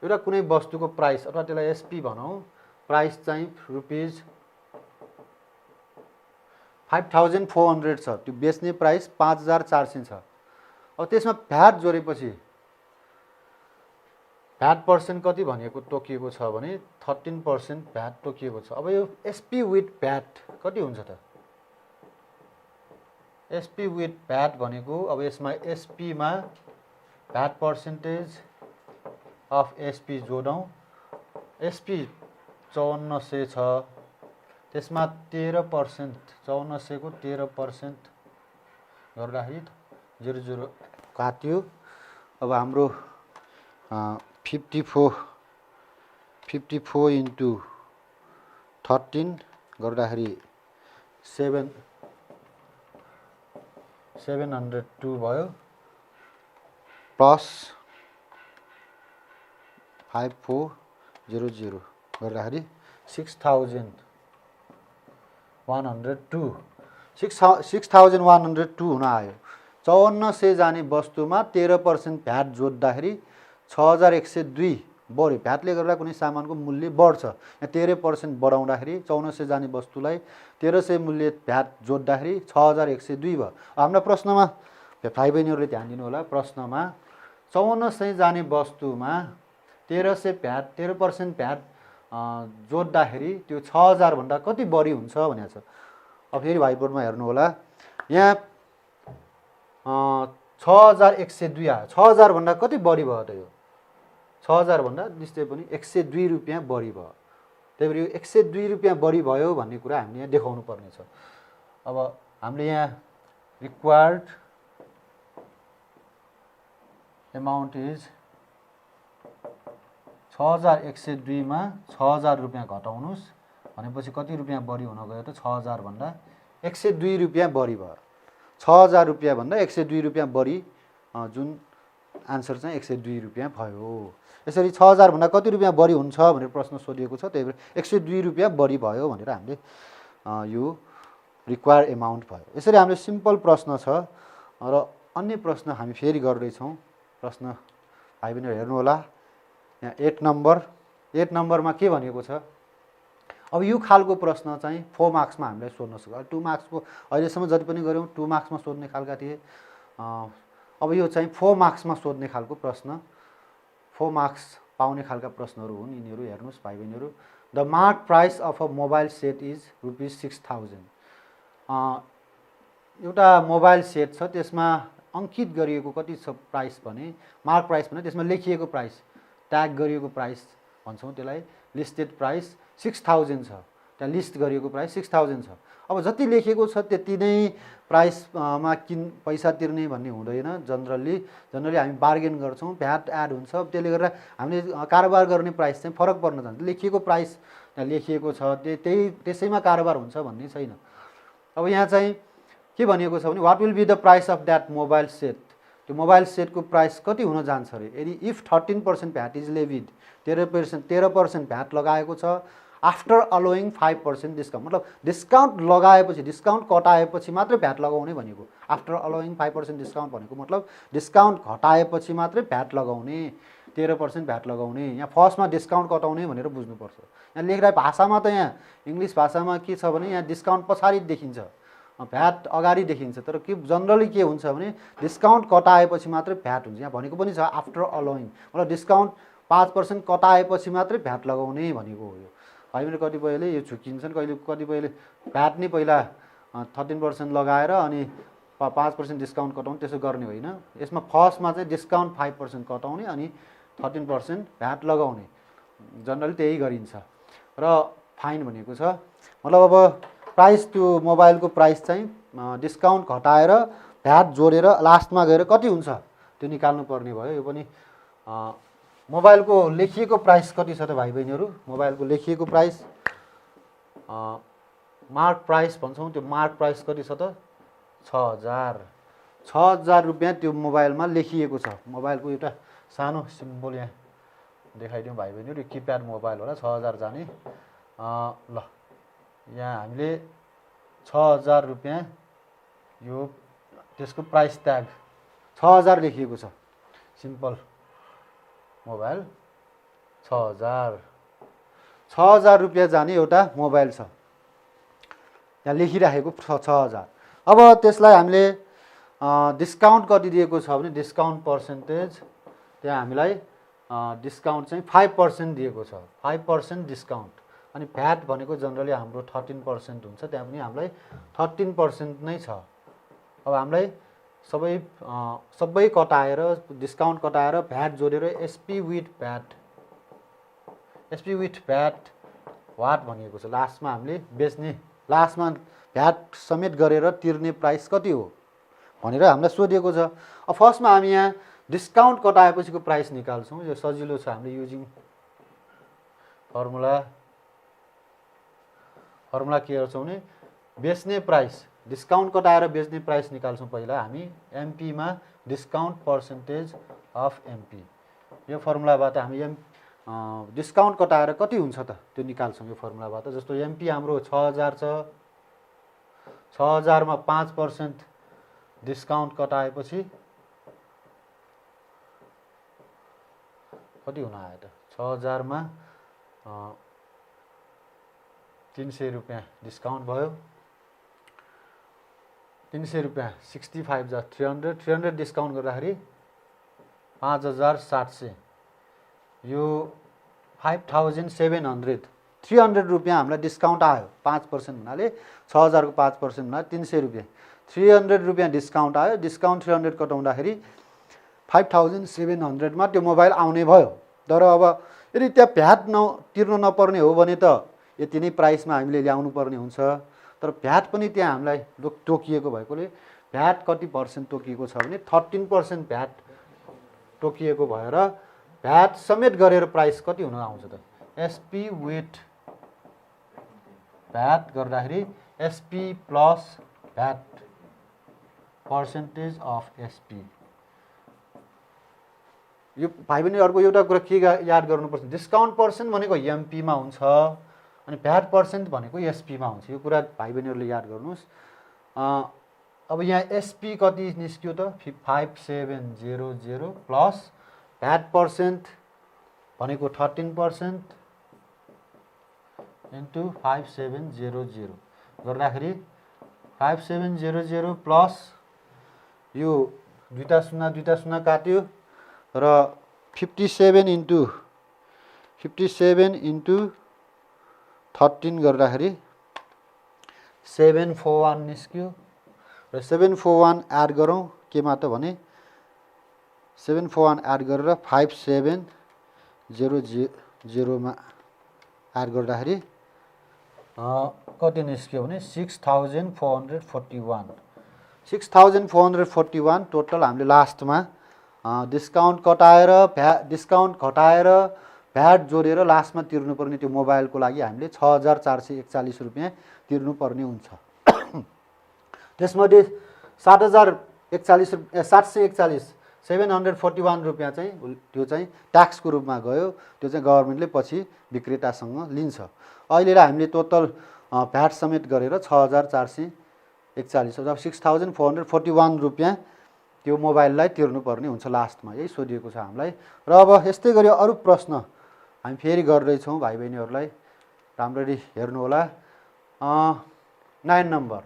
एउटा कुनै वस्तुको प्राइस अथवा त्यसलाई एसपी भनौँ, प्राइस चाहिँ रुपिज 5400 छ। त्यो बेच्ने प्राइस 5400 छ। अब त्यसमा भ्याट जोडेपछि भ्याट पर्सेन्ट कति भनेको तोकिएको छ भने 13% भ्याट तोकिएको छ। अब यो एसपी विथ भ्याट कति हुन्छ त? एसपी विथ भ्याट भनेको अब यसमा एसपीमा भ्याट पर्सेन्टेज अफ एसपी जोडौँ। एसपी 5400 छ, त्यसमा 13%, 5400 को 13% गर्दाखेरि 00 काट्यो। अब हाम्रो 54 इन्टु 13 गर्दाखेरि 702 भयो, प्लस 5400 गर्दाखेरि 6102 हुन आयो। 5400 जाने वस्तुमा 13% भ्याट जोड्दाखेरि 6102 बढ्यो। भ्याटले गर्दा कुनै सामानको मूल्य बढ्छ। यहाँ 13% बढाउँदाखेरि 5400 जाने वस्तुलाई 1300 मूल्य भ्याट जोड्दाखेरि 6102 भयो। हाम्रो प्रश्नमा भाइ बहिनीहरूले ध्यान दिनु होला, प्रश्नमा 5400 जाने वस्तुमा 13% भ्याट जोड्दाखेरि त्यो 6000 भन्दा कति बढी हुन्छ भनेको छ। अब फेरि भाइ बोर्डमा हेर्नु होला, यहाँ 6102 आयो। 6000 भन्दा कति बढी भयो त? यो 6000 भन्दा निश्चय पनि 102 रुपियाँ बढी भयो। त्यही भएर यो 102 रुपियाँ बढी भयो भन्ने कुरा हामीले यहाँ देखाउनु पर्ने छ। अब हामीले यहाँ रिक्वायर्ड एमाउन्ट इज 6102 मा 6000 रुपियाँ घटाउनुस् भनेपछि कति रुपियाँ बढी हुन गयो त? 6000 भन्दा 102 रुपियाँ बढी भयो। 6000 रुपियाँ भन्दा 102 रुपियाँ बढी, जुन आन्सर चाहिँ 102 रुपियाँ भयो। यसरी 6000 भन्दा कति रुपियाँ बढी हुन्छ भनेर प्रश्न सोधिएको छ। त्यही भएर 102 रुपियाँ बढी भयो भनेर हामीले यो रिक्वायर एमाउन्ट भयो। यसरी हाम्रो सिम्पल प्रश्न छ। र अन्य प्रश्न हामी फेरि गर्दैछौँ। प्रश्न भाइ बहिनीहरू हेर्नु होला, यहाँ 8 नम्बरमा के भनेको छ? अब यो खालको प्रश्न चाहिँ 4 मार्क्समा हामीलाई सोध्न सक्छ। 2 मार्क्सको अहिलेसम्म जति पनि गऱ्यौँ 2 मार्क्समा सोध्ने खालका थिए। अब यो चाहिँ 4 मार्क्समा सोध्ने खालको प्रश्न, 4 मार्क्स पाउने खालका प्रश्नहरू हुन् यिनीहरू। हेर्नुहोस् भाइ बहिनीहरू, the mark price of a mobile set is ₹6000। एउटा मोबाइल सेट छ, त्यसमा अङ्कित गरिएको कति छ प्राइस भने, मार्क प्राइस भने त्यसमा लेखिएको प्राइस, ट्याग गरिएको प्राइस भन्छौँ त्यसलाई, लिस्टेड प्राइस 6000 छ। त्यहाँ लिस्ट गरिएको प्राइस 6000 छ। अब जति लेखेको छ त्यति नै प्राइसमा पैसा तिर्ने भन्ने हुँदैन। जनरली हामी बार्गेन गर्छौँ, भ्याट एड हुन्छ। त्यसले गर्दा हामीले कारोबार गर्ने प्राइस चाहिँ फरक पर्न जान्छ। लेखिएको प्राइस त्यहाँ लेखिएको छ, त्यसैमा कारोबार हुन्छ भन्ने छैन। अब यहाँ चाहिँ के भनिएको छ भने, what will be the price of that mobile set? त्यो मोबाइल सेटको प्राइस कति हुन जान्छ अरे? यदि if 13% VAT is levied, 13% VAT लगाएको छ, आफ्टर अलोइङ 5% डिस्काउन्ट, मतलब डिस्काउन्ट लगाएपछि, डिस्काउन्ट कटाएपछि मात्रै भ्याट लगाउने भनेको। आफ्टर अलोइङ 5% डिस्काउन्ट भनेको मतलब डिस्काउन्ट घटाएपछि मात्रै भ्याट लगाउने, 13% भ्याट लगाउने। यहाँ फर्स्टमा डिस्काउन्ट कटाउने भनेर बुझ्नुपर्छ। यहाँ लेख्दा भाषामा त यहाँ इङ्ग्लिस भाषामा के छ भने, यहाँ डिस्काउन्ट पछाडि देखिन्छ, भ्याट अगाडि देखिन्छ। तर के जनरली के हुन्छ भने डिस्काउन्ट कटाएपछि मात्रै भ्याट हुन्छ। यहाँ भनेको पनि छ आफ्टर अलोइङ, मतलब डिस्काउन्ट 5% कटाएपछि मात्रै भ्याट लगाउने भनेको हो। यो भाइले कतिपयले यो झुकिन्छन्, कतिपयले भ्याट नै पहिला 13% लगाएर अनि 5% डिस्काउन्ट कटाउने, त्यसो गर्ने होइन। यसमा फर्स्टमा चाहिँ डिस्काउन्ट 5% कटाउने अनि 13% भ्याट लगाउने, जनरली त्यही गरिन्छ। र फाइन भनेको छ मतलब अब प्राइस, त्यो मोबाइलको प्राइस चाहिँ डिस्काउन्ट घटाएर भ्याट जोडेर लास्टमा गएर कति हुन्छ त्यो निकाल्नु पर्ने भयो। यो पनि मोबाइलको लेखिएको प्राइस कति छ त भाइ बहिनीहरू? मोबाइलको लेखिएको प्राइस, मार्क प्राइस भन्छौँ, त्यो मार्क प्राइस कति छ त? 6000 रुपियाँ त्यो मोबाइलमा लेखिएको छ। मोबाइलको एउटा सानो सिम्बल यहाँ देखाइदिउँ भाइ बहिनीहरू, किप्याड मोबाइल होला, 6000 जाने। ल यहाँ हामीले 6000 रुपियाँ यो त्यसको प्राइस ट्याग 6000 लेखिएको छ। सिम्पल मोबाइल 6000 रुपियाँ जाने एउटा मोबाइल छ, यहाँ लेखिराखेको 6000। अब त्यसलाई हामीले डिस्काउन्ट कति दिएको छ भने, डिस्काउन्ट पर्सेन्टेज त्यहाँ हामीलाई डिस्काउन्ट चाहिँ 5% दिएको छ, 5% डिस्काउन्ट। अनि भ्याट भनेको जनरली हाम्रो 13% हुन्छ, त्यहाँ पनि हामीलाई 13% नै छ। अब हामीलाई सबै कटाएर डिस्काउन्ट कटाएर भ्याट जोडेर एसपी विथ भ्याट वाट भनिएको छ। लास्टमा हामीले बेच्ने लास्टमा भ्याट समेत गरेर तिर्ने प्राइस कति हो भनेर हामीलाई सोधिएको छ। अब फर्स्टमा हामी यहाँ डिस्काउन्ट कटाएपछिको प्राइस निकाल्छौँ। यो सजिलो छ, हामीले युजिङ फर्मुला के गर्छौँ भने बेच्ने प्राइस डिस्काउन्ट कटाएर बेच्ने प्राइस निकाल्छौँ। पहिला हामी एमपीमा डिस्काउन्ट पर्सेन्टेज अफ एमपी, यो फर्मुलाबाट हामी डिस्काउन्ट कटाएर कति हुन्छ त त्यो निकाल्छौँ यो फर्मुलाबाट। जस्तो एमपी हाम्रो 6000 छ, 6000 मा 5% डिस्काउन्ट कटाएपछि कति हुन आयो त? 6000 मा 300 रुपियाँ डिस्काउन्ट भयो, 300 रुपियाँ 65 जा 300 डिस्काउन्ट गर्दाखेरि 5700, यो 5700, 300 रुपियाँ हामीलाई डिस्काउन्ट आयो। 5% हुनाले 6000 को 5% हुनाले 300 रुपियाँ, 300 रुपियाँ डिस्काउन्ट आयो। डिस्काउन्ट 300 कटाउँदाखेरि 5700 मा त्यो मोबाइल आउने भयो। तर अब यदि त्यहाँ भ्याट तिर्नु नपर्ने हो भने त यति नै प्राइसमा हामीले ल्याउनु पर्ने हुन्छ। तर भ्याट पनि त्यहाँ हामीलाई तोकिएको भएकोले भ्याट कति पर्सेन्ट तोकिएको छ भने 13% भ्याट तोकिएको भएर भ्याट समेत गरेर प्राइस कति हुन आउँछ त? एसपी विथ भ्याट गर्दाखेरि SP plus VAT percentage of SP. यो भाइ बहिनीहरूको एउटा कुरा के याद गर्नुपर्छ, डिस्काउन्ट पर्सेन्ट भनेको एमपीमा हुन्छ अनि भ्याट पर्सेन्ट भनेको एसपीमा हुन्छ। यो कुरा भाइ बहिनीहरूले याद गर्नुहोस्। अब यहाँ एसपी कति निस्क्यो त? 5700 प्लस भ्याट पर्सेन्ट भनेको 13% इन्टु 5700 गर्दाखेरि 5700 प्लस यो दुईटा शून्य काट्यो र 57 इन्टु 13 गर्दाखेरि 741 निस्क्यो र 741 एड गरौँ केमा त भने 741 एड गरेर 5700 मा एड गर्दाखेरि कति निस्क्यो भने 6441। 6441 टोटल हामीले लास्टमा डिस्काउन्ट घटाएर भ्याट जोडेर लास्टमा तिर्नुपर्ने त्यो मोबाइलको लागि हामीले 6441 रुपियाँ तिर्नुपर्ने हुन्छ। त्यसमध्ये 741 रुपियाँ चाहिँ त्यो चाहिँ ट्याक्सको रूपमा गयो। त्यो चाहिँ गभर्मेन्टले पछि विक्रेतासँग लिन्छ। अहिलेलाई हामीले टोटल भ्याट समेत गरेर 6441 अथवा 6441 रुपियाँ त्यो मोबाइललाई तिर्नुपर्ने हुन्छ लास्टमा। यही सोधिएको छ हामीलाई। र अब यस्तै गरी अरू प्रश्न हामी फेरि गर्दैछौँ भाइ बहिनीहरूलाई, राम्ररी हेर्नु होला। 9 नम्बर,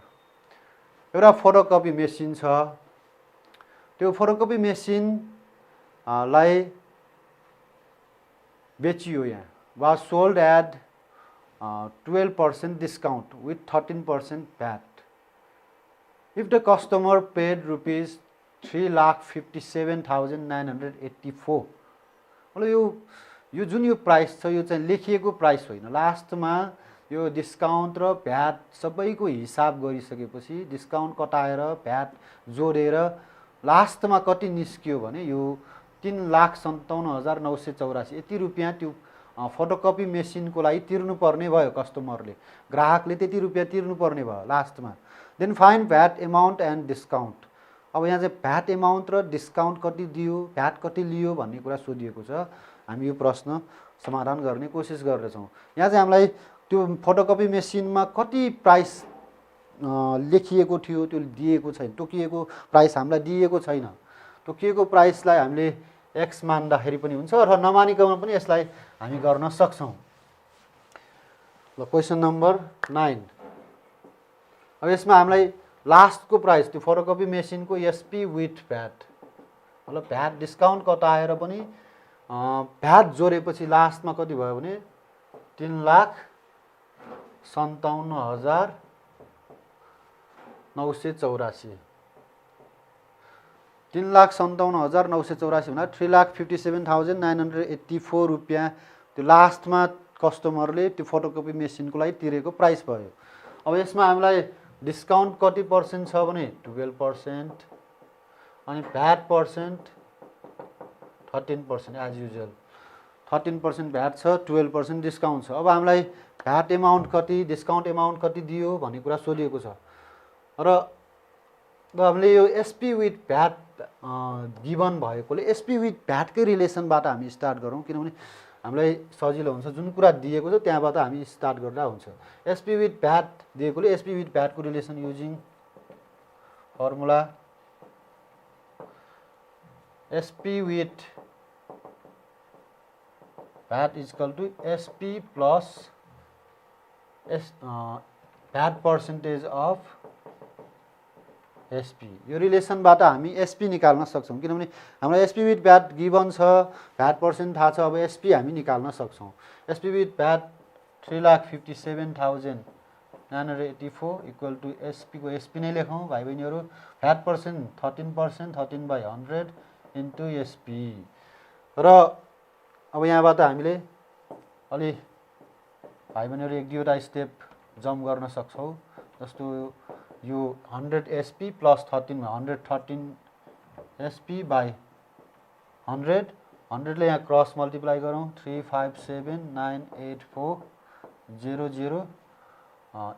एउटा फोटोकपी मेसिन छ। त्यो फोटोकपी मेसिनलाई बेचियो। यहाँ was sold at 12% discount with 13% VAT. If the customer paid rupees 3,57,984। मतलब यो जुन यो प्राइस छ यो चाहिँ लेखिएको प्राइस होइन। लास्टमा यो डिस्काउन्ट र भ्याट सबैको हिसाब गरिसकेपछि डिस्काउन्ट कटाएर भ्याट जोडेर लास्टमा कति निस्कियो भने यो 3,57,984 यति रुपियाँ त्यो फोटोकपी मेसिनको लागि तिर्नुपर्ने भयो कस्टमरले, ग्राहकले त्यति रुपियाँ तिर्नुपर्ने भयो लास्टमा। Then find VAT amount and discount. अब यहाँ चाहिँ भ्याट एमाउन्ट र डिस्काउन्ट कति दियो, भ्याट कति लियो भन्ने कुरा सोधिएको छ। हामी यो प्रश्न समाधान गर्ने कोसिस गर्दैछौँ। यहाँ चाहिँ हामीलाई त्यो फोटोकपी मेसिनमा कति प्राइस लेखिएको थियो त्यो दिएको छैन, तोकिएको प्राइस हामीलाई दिएको छैन। तोकिएको प्राइसलाई हामीले एक्स मान्दाखेरि पनि हुन्छ र नमानिकन पनि यसलाई हामी गर्न सक्छौँ। ल क्वेसन नम्बर 9। अब यसमा हामीलाई लास्टको प्राइस त्यो फोटोकपी मेसिनको एसपी विथ भ्याट, मतलब भ्याट डिस्काउन्ट कटाएर पनि भ्याट जोडेपछि लास्टमा कति भयो भने 3,57,984 3,57,984 भन्दा 3,57,984 रुपियाँ त्यो लास्टमा कस्टमरले त्यो फोटोकपी मेसिनको लागि तिरेको प्राइस भयो। अब यसमा हामीलाई डिस्काउन्ट कति पर्सेन्ट छ भने 12% अनि VAT percent 13% as usual 13% VAT छ 12% डिस्काउन्ट छ। अब हामीलाई भ्याट एमाउन्ट कति डिस्काउन्ट एमाउन्ट कति दियो भन्ने कुरा सोधिएको छ र अब हामीले यो एसपी विथ भ्याट गिभन भएकोले एसपी विथ भ्याटकै रिलेसनबाट हामी स्टार्ट गरौँ किनभने हामीलाई सजिलो हुन्छ जुन कुरा दिएको छ त्यहाँबाट हामी स्टार्ट गर्दा हुन्छ। एसपी विथ भ्याट दिएकोले एसपी विथ भ्याटको relation using formula SP with VAT is equal to SP plus VAT percentage of SP. यो रिलेसनबाट हामी एसपी निकाल्न सक्छौँ किनभने हामीलाई एसपी विथ भ्याट गिभन छ भ्याट पर्सेन्ट थाहा छ। अब एसपी हामी निकाल्न सक्छौँ। SP with VAT 3,57,984 equal to एसपीको एसपी नै लेखौँ भाइ बहिनीहरू। भ्याट पर्सेन्ट 13% 13/100 इन्टु एसपी र अब यहाँबाट हामीले अलि भाइ बहिनीहरू एक दुईवटा स्टेप जम्प गर्न सक्छौँ। जस्तो यो 100 एसपी प्लस 13 113 एसपी बाई 100 ले यहाँ क्रस मल्टिप्लाई गरौँ 3,57,984,00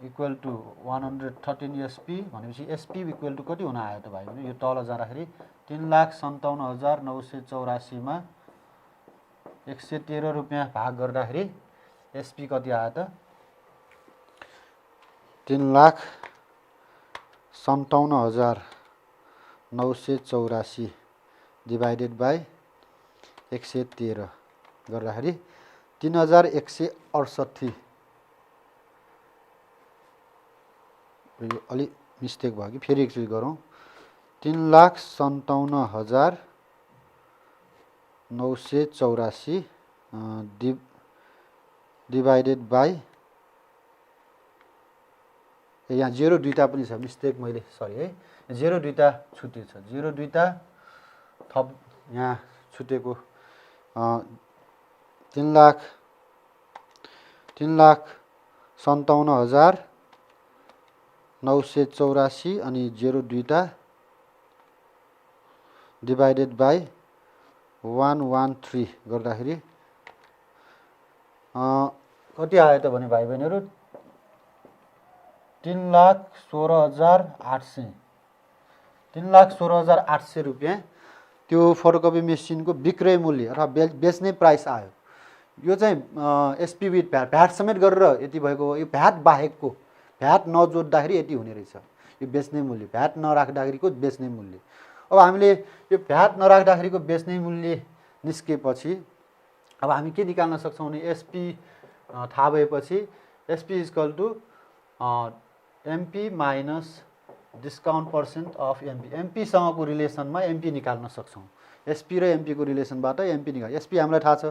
इक्वल टु 113 एसपी भनेपछि एसपी इक्वल टु कति हुन आयो त भाइ बहिनी यो तल जाँदाखेरि 3,57,984 मा 113 रुपियाँ भाग गर्दाखेरि एसपी कति आयो त 3,57,984 डिभाइडेड बाई 113 गर्दाखेरि 3,168 यो अलि मिस्टेक भयो कि फेरि एकचोटि गरौँ 3,57,984 डिभाइडेड बाई यहाँ 0 दुईटा पनि छ मिस्टेक मैले सरी है 0 दुईटा छुटेको छ 0 दुईटा थप यहाँ छुटेको 3,57,984 अनि 0 दुईटा डिभाइडेड बाई 113 गर्दाखेरि कति आयो त भने भाइ बहिनीहरू 3,16,800 3,16,800 रुपियाँ त्यो फोटोकपी मेसिनको विक्रय मूल्य अथवा बेच्ने प्राइस आयो। यो चाहिँ एसपी विथ भ्याट समेत गरेर यति भएको हो। यो भ्याट बाहेकको भ्याट नजोड्दाखेरि यति हुने रहेछ यो बेच्ने मूल्य भ्याट नराख्दाखेरिको बेच्ने मूल्य। अब हामीले यो भ्याट नराख्दाखेरिको बेच्ने मूल्य निस्केपछि अब हामी के निकाल्न सक्छौँ भने एसपी थाहा भएपछि SP is equal to MP minus discount percent of MP एमपीसँगको रिलेसनमा एमपी निकाल्न सक्छौँ। एसपी र एमपीको रिलेसनबाट एमपी निकाल एसपी हामीलाई थाहा छ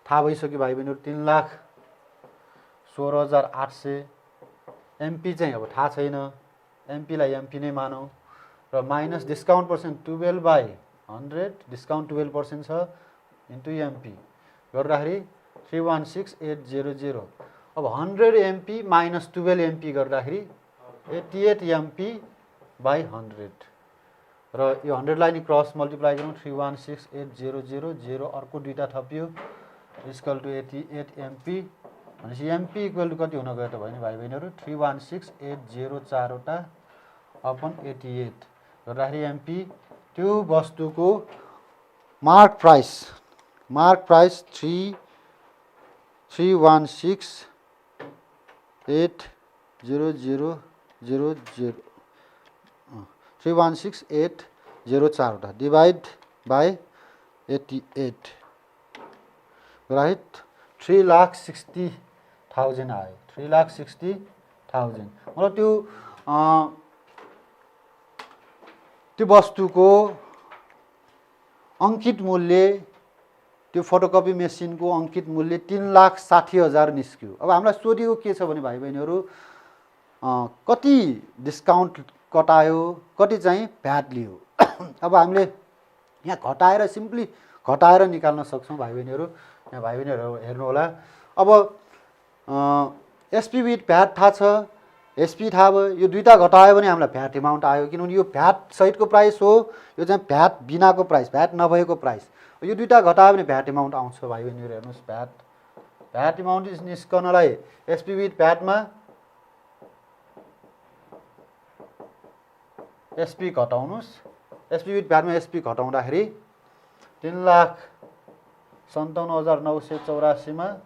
थाहा भइसक्यो भाइ बहिनीहरू 3,16,800 एमपी चाहिँ अब थाहा छैन एमपीलाई एमपी नै मानौँ र माइनस डिस्काउन्ट पर्सेन्ट 12/100 डिस्काउन्ट 12% छ इन्टु एमपी गर्दाखेरि 3,16,800 अब 100 एमपी माइनस 12 एमपी गर्दाखेरि 88 एमपी बाई 100 र यो 100 लाई नि क्रस मल्टिप्लाई गरौँ 3,16,800 अर्को दुईटा थपियो इक्वल टु 88 एमपी भनेपछि एमपी इक्वल टु कति हुन गयो त भने भाइ बहिनीहरू 3,16,800 चारवटा अपन 88 गर्दाखेरि एमपी त्यो वस्तुको मार्क प्राइस 3,16,800 चारवटा डिभाइड बाई 88 राइट 3,60,000 आयो 3,60,000 मतलब त्यो वस्तुको अङ्कित मूल्य त्यो फोटोकपी मेसिनको अङ्कित मूल्य 3,60,000 निस्क्यो। अब हामीलाई सोधिएको के छ भने भाइ बहिनीहरू कति डिस्काउन्ट कटायो, कति चाहिँ भ्याट लियो। अब हामीले यहाँ घटाएर सिम्पली घटाएर निकाल्न सक्छौँ भाइ बहिनीहरू। यहाँ भाइ बहिनीहरू हेर्नु होला। अब एसपी विथ भ्याट थाहा छ, एसपी थाहा भयो, यो दुईटा घटायो भने हामीलाई भ्याट एमाउन्ट आयो, किनभने यो भ्याट सहितको प्राइस हो, यो चाहिँ भ्याट बिनाको प्राइस, भ्याट नभएको प्राइस। यो दुईटा घटायो भने भ्याट एमाउन्ट आउँछ भाइ बहिनीहरू। हेर्नुहोस् भ्याट एमाउन्ट निस्कनलाई एसपी विथ भ्याटमा एसपी घटाउनुहोस्। एसपी विथ भ्याटमा एसपी घटाउँदाखेरि 3,57,984 मा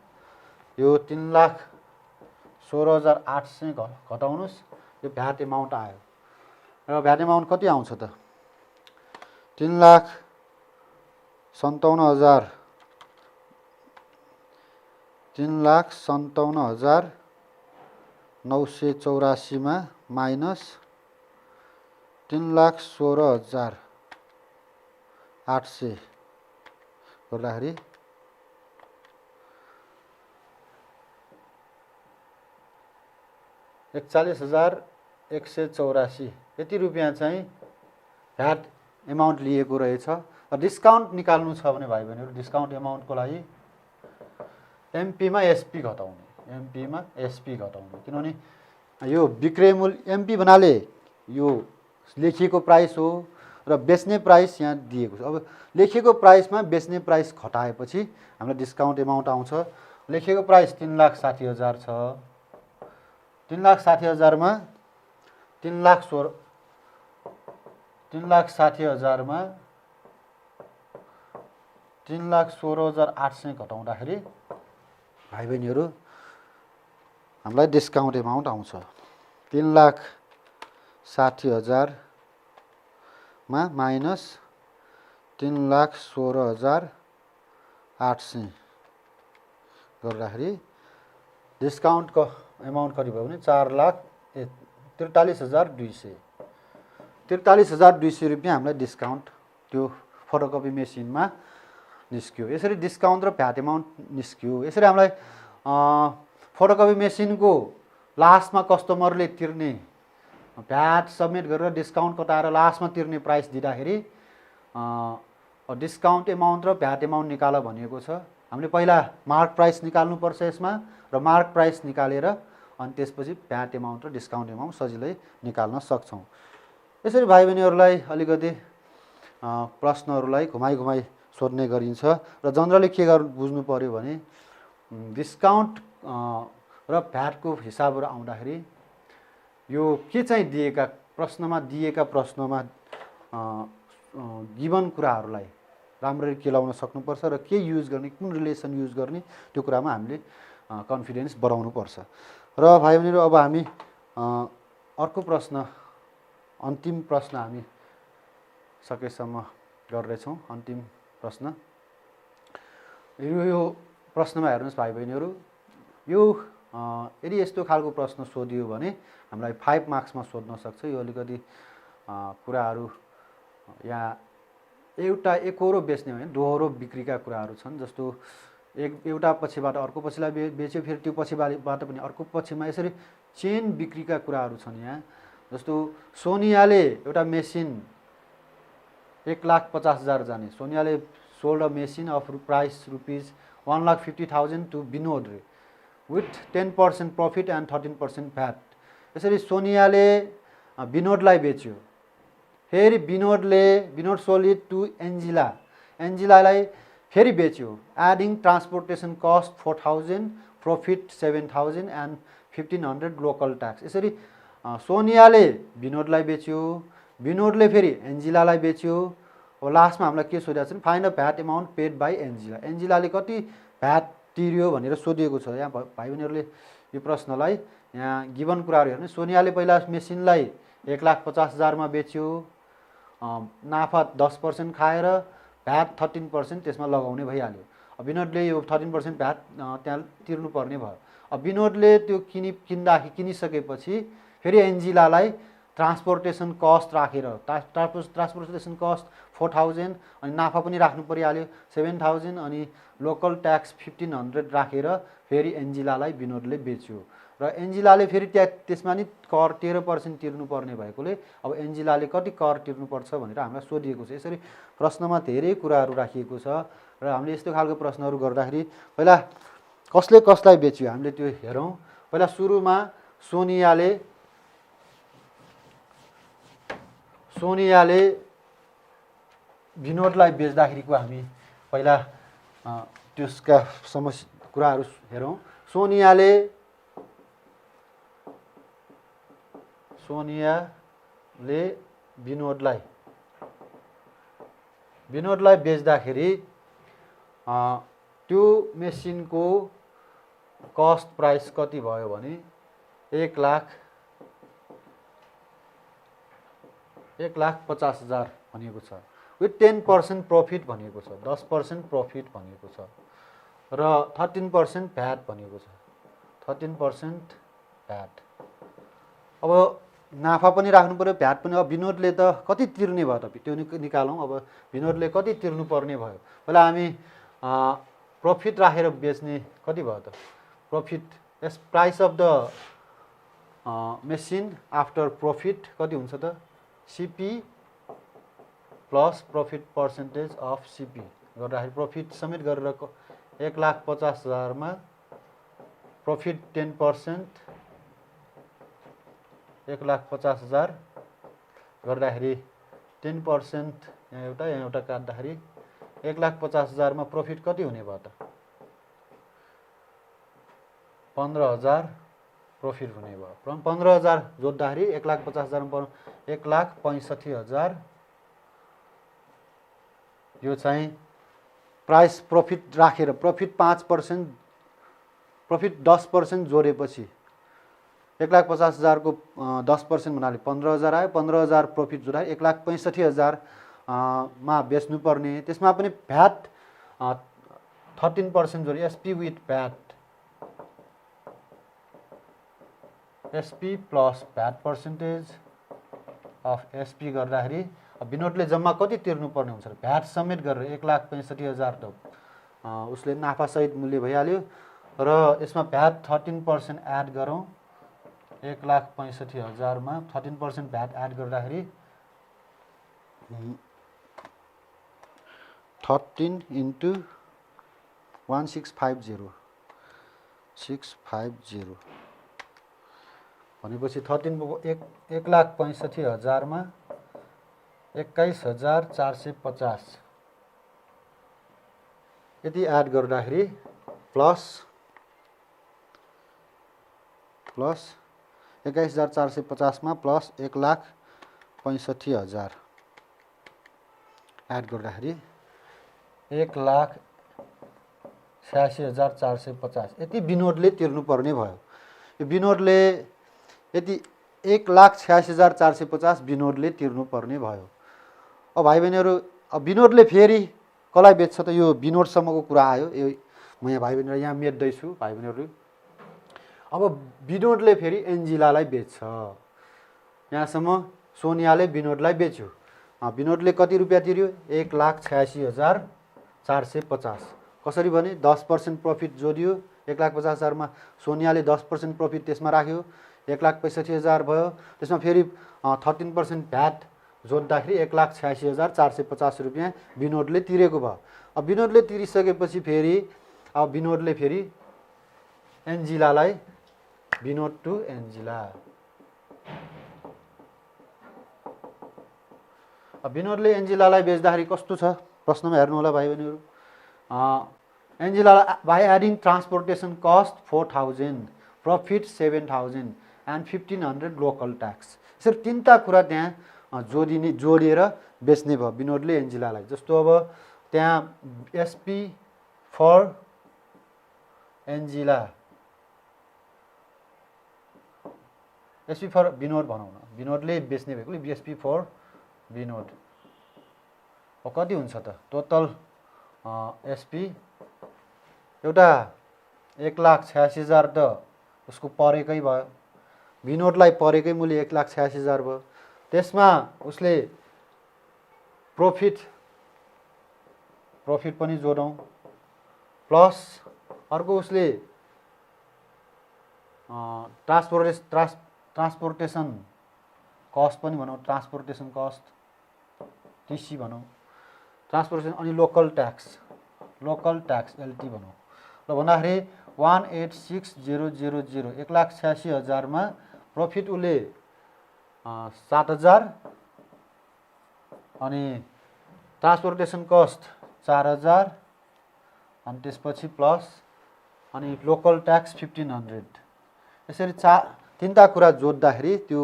यो 3,16,800 घटाउनुहोस्, यो भ्याट एमाउन्ट आयो। र भ्याट एमाउन्ट कति आउँछ त 3,57,984 मा माइनस 3,16,800 गर्दाखेरि 41,184 यति रुपियाँ चाहिँ भ्याट एमाउन्ट लिएको रहेछ। र डिस्काउन्ट निकाल्नु छ भने भाइ बहिनीहरू डिस्काउन्ट एमाउन्टको लागि एमपीमा एसपी घटाउने, एमपीमा एसपी घटाउने, किनभने यो विक्रय मूल्य एमपी भन्नाले यो लेखिएको प्राइस हो र बेच्ने प्राइस यहाँ दिएको छ। अब लेखिएको प्राइसमा बेच्ने प्राइस घटाएपछि हामीलाई डिस्काउन्ट एमाउन्ट आउँछ। लेखिएको प्राइस 3,60,000 छ, 3,60,000 मा 3,60,000 मा 3,16,800 घटाउँदाखेरि भाइ बहिनीहरू हामीलाई डिस्काउन्ट एमाउन्ट आउँछ 3,60,000 मा माइनस 3,16,800 गर्दाखेरि डिस्काउन्टको एमाउन्ट कति भयो भने 4,43,200 43,200 रुपियाँ हामीलाई डिस्काउन्ट त्यो फोटोकपी मेसिनमा निस्क्यो। यसरी डिस्काउन्ट र भ्याट एमाउन्ट निस्क्यो। यसरी हामीलाई फोटोकपी मेसिनको लास्टमा कस्टमरले तिर्ने भ्याट सब्मिट गरेर डिस्काउन्ट कटाएर लास्टमा तिर्ने प्राइस दिँदाखेरि डिस्काउन्ट एमाउन्ट र भ्याट एमाउन्ट निकाल भनिएको छ। हामीले पहिला मार्क प्राइस निकाल्नुपर्छ यसमा र मार्क प्राइस निकालेर अनि त्यसपछि भ्याट एमाउन्ट र डिस्काउन्ट एमाउन्ट सजिलै निकाल्न सक्छौँ। यसरी भाइ बहिनीहरूलाई अलिकति प्रश्नहरूलाई घुमाइ सोध्ने गरिन्छ र जनरली के गर्नु बुझ्नु पर्यो भने डिस्काउन्ट र भ्याटको हिसाबहरू आउँदाखेरि यो के चाहिँ दिएका प्रश्नमा गिभन कुराहरूलाई राम्ररी केलाउन सक्नुपर्छ र के युज गर्ने, कुन रिलेसन युज गर्ने त्यो कुरामा हामीले कन्फिडेन्स बढाउनुपर्छ। र भाइ बहिनीहरू अब हामी अर्को प्रश्न, अन्तिम प्रश्न हामी सकेसम्म गर्दैछौँ। अन्तिम प्रश्न यो प्रश्नमा हेर्नुहोस् भाइ बहिनीहरू, यो यदि यस्तो खालको प्रश्न सोधियो भने हामीलाई 5 मार्क्समा सोध्न सक्छ। यो अलिकति कुराहरू यहाँ एउटा एकहोरो बेच्ने होइन दोहोरो बिक्रीका कुराहरू छन्। जस्तो एउटा पछिबाट अर्को पछिलाई बेच्यो, फेरि त्यो पछिबाट पनि अर्को पछिमा, यसरी चेन बिक्रीका कुराहरू छन् यहाँ। जस्तो सोनियाले एउटा मेसिन 1,50,000 जाने, सोनियाले sold a machine of price ₹1,50,000 to Vinod with 10% profit and 13% VAT. यसरी सोनियाले विनोदलाई बेच्यो, फेरि Vinod sold it to Angela, एन्जिलालाई फेरि बेच्यो, adding transportation cost 4,000 profit 7,000 and 1,500 local tax. यसरी सोनियाले विनोदलाई बेच्यो, विनोदले फेरि एन्जिलालाई बेच्यो। अब लास्टमा हामीलाई के सोधेको छ भने find the VAT amount paid by Angela, एन्जिलाले कति भ्याट तिर्यो भनेर सोधिएको छ। यहाँ भाइ बहिनीहरूले यो प्रश्नलाई यहाँ गिभन कुराहरू हेर्नु। सोनियाले पहिला मेसिनलाई 1,50,000 मा बेच्यो, नाफा 10% खाएर भ्याट 13% त्यसमा लगाउने भइहाल्यो। अब विनोदले यो 13% भ्याट त्यहाँ तिर्नुपर्ने भयो। अब विनोदले त्यो किनिसकेपछि फेरि एन्जिलालाई ट्रान्सपोर्टेसन कस्ट राखेर ट्रान्सपोर्टेसन कस्ट 4000 अनि नाफा पनि राख्नु परिहाल्यो 7000 अनि लोकल ट्याक्स 1500 राखेर फेरि एन्जिलालाई विनोदले बेच्यो र एन्जिलाले फेरि त्यसमा नि कर 13% तिर्नुपर्ने भएकोले अब एन्जिलाले कति कर तिर्नुपर्छ भनेर हामीलाई सोधिएको छ। यसरी प्रश्नमा धेरै कुराहरू राखिएको छ र हामीले यस्तो खालको प्रश्नहरू गर्दाखेरि पहिला कसले कसलाई बेच्यो हामीले त्यो हेरौँ। पहिला सुरुमा सोनियाले विनोदलाई बेच्दाखेरिको हामी पहिला त्यसका समस्या कुराहरू हेरौँ। सोनियाले विनोदलाई बेच्दाखेरि त्यो मेसिनको कस्ट प्राइस कति भयो भने 1,50,000 भनिएको छ विथ 10% प्रफिट भनिएको छ 10% प्रफिट भनिएको छ र 13% भ्याट भनिएको छ 13% भ्याट। अब नाफा पनि राख्नु पर्यो भ्याट पनि। अब विनोदले त कति तिर्ने भयो त त्यो निकालौँ। अब विनोदले कति तिर्नु पर्ने भयो पहिला हामी प्रफिट राखेर बेच्ने कति भयो त profit yes price of the machine after profit कति हुन्छ त CP plus profit percentage of CP गर्दाखेरि प्रफिट समेत गरेर 1,50,000 मा प्रफिट 10% 1,50,000 गर्दाखेरि 10% यहाँ एउटा काट्दाखेरि 1,50,000 मा प्रफिट कति हुने भयो त 15,000 प्रफिट हुने भयो। 15,000 जोड्दाखेरि 1,50,000 मा 1,65,000 यो चाहिँ प्राइस प्रफिट राखेर प्रफिट 5% प्रफिट 10% जोडेपछि 1,50,000 को 10% भन्नाले 15,000 आयो। 15,000 प्रफिट जोड्दा 1,65,000 मा बेच्नु पर्ने। त्यसमा पनि भ्याट 13% जोड्यो SP with VAT SP plus VAT percentage of SP गर्दाखेरि विनोदले जम्मा कति तिर्नु पर्ने हुन्छ भ्याट समेत गरेर 1,65,000 त उसले नाफा सहित मूल्य भइहाल्यो र यसमा भ्याट 13% एड गरौँ 1,65,000 मा 13% भ्याट एड गर्दाखेरि 13 into 1650 भनेपछि 1,65,000 मा 21,450 यति एड गर्दाखेरि प्लस 21,450 मा प्लस 1,65,000 एड गर्दाखेरि 1,86,450 यति विनोदले तिर्नुपर्ने भयो। यो विनोदले यति 1,86,450 विनोदले तिर्नुपर्ने भयो। अब भाइ बहिनीहरू अब विनोदले फेरि कसलाई बेच्छ त यो विनोदसम्मको कुरा आयो। यो म यहाँ भाइ बहिनीहरू यहाँ मेट्दैछु भाइ बहिनीहरू। अब विनोदले फेरि एन्जिलालाई बेच्छ। यहाँसम्म सोनियाले विनोदलाई बेच्यो। विनोदले कति रुपियाँ तिर्यो 1,86,450 कसरी भने 10% प्रफिट जोडियो 1,50,000 मा सोनियाले 10% प्रफिट त्यसमा राख्यो 1,65,000 भयो। त्यसमा फेरि 13% भ्याट जोड्दाखेरि 1,86,450 रुपियाँ विनोदले तिरेको भयो। अब विनोदले तिरिसकेपछि फेरि अब विनोदले फेरि एन्जिलालाई विनोद टु एन्जिला विनोदले एन्जिलालाई बेच्दाखेरि कस्तो छ प्रश्नमा हेर्नु होला भाइ बहिनीहरू। एन्जिलालाई by adding transportation cost 4,000 profit 7,000 and 1,500 local tax यसरी तीनटा कुरा त्यहाँ जोडिएर बेच्ने भयो विनोदले एन्जिलालाई। जस्तो अब त्यहाँ SP for Angela SP for Vinod भनौँ न विनोदले बेच्ने भएकोले एसपी फर विनोद कति हुन्छ त टोटल एसपी एउटा 1,86,000 त उसको परेकै भयो विनोदलाई परेकै मूल्य 1,86,000 भयो। त्यसमा उसले प्रॉफिट पनि जोडौँ, प्लस अर्को उसले ट्रान्सपोर्टेसन कस्ट पनि भनौँ, ट्रान्सपोर्टेसन कस्ट टिसी भनौँ, ट्रान्सपोर्टेसन अनि लोकल ट्याक्स एलटी भनौँ। ल भन्दाखेरि 1,86,000 1,86,000 मा प्रॉफिट उसले 7,000 अनि ट्रान्सपोर्टेसन कस्ट 4,000 अनि त्यसपछि प्लस अनि लोकल ट्याक्स 1,500। यसरी तीनटा कुरा जोड्दाखेरि त्यो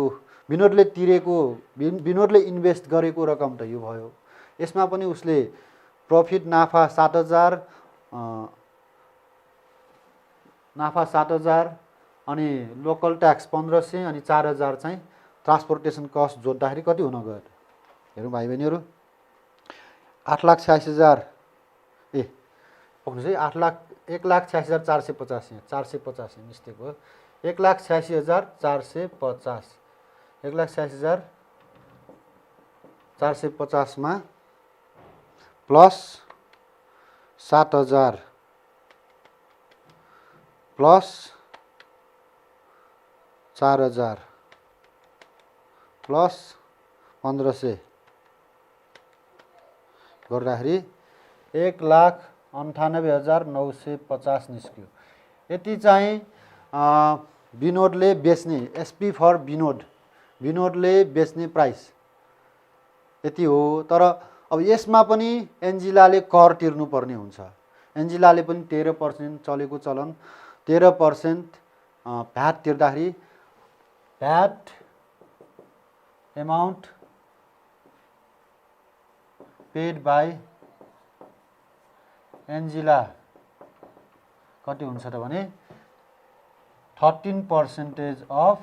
विनोदले इन्भेस्ट गरेको रकम त यो भयो। यसमा पनि उसले प्रॉफिट नाफा 7,000 अनि लोकल ट्याक्स 1,500 अनि 4,000 चाहिँ ट्रान्सपोर्टेसन कस्ट जोड्दाखेरि कति हुन गयो त हेरौँ भाइ बहिनीहरू। 8,86,000 पक्नुहोस् है, 1,86,450 450 मिस्टेक भयो। 1,86,450 1,86,450 मा प्लस 7,000 प्लस 4,000 प्लस 1,500 गर्दाखेरि 1,98,950 निस्क्यो। यति चाहिँ विनोदले बेच्ने एसपी फर विनोदले बेच्ने प्राइस यति हो। तर अब यसमा पनि एन्जिलाले कर तिर्नुपर्ने हुन्छ। एन्जिलाले पनि 13% चलेको चलन 13% भ्याट तिर्दाखेरि VAT amount paid by Angela कति हुन्छ त भने 13% अफ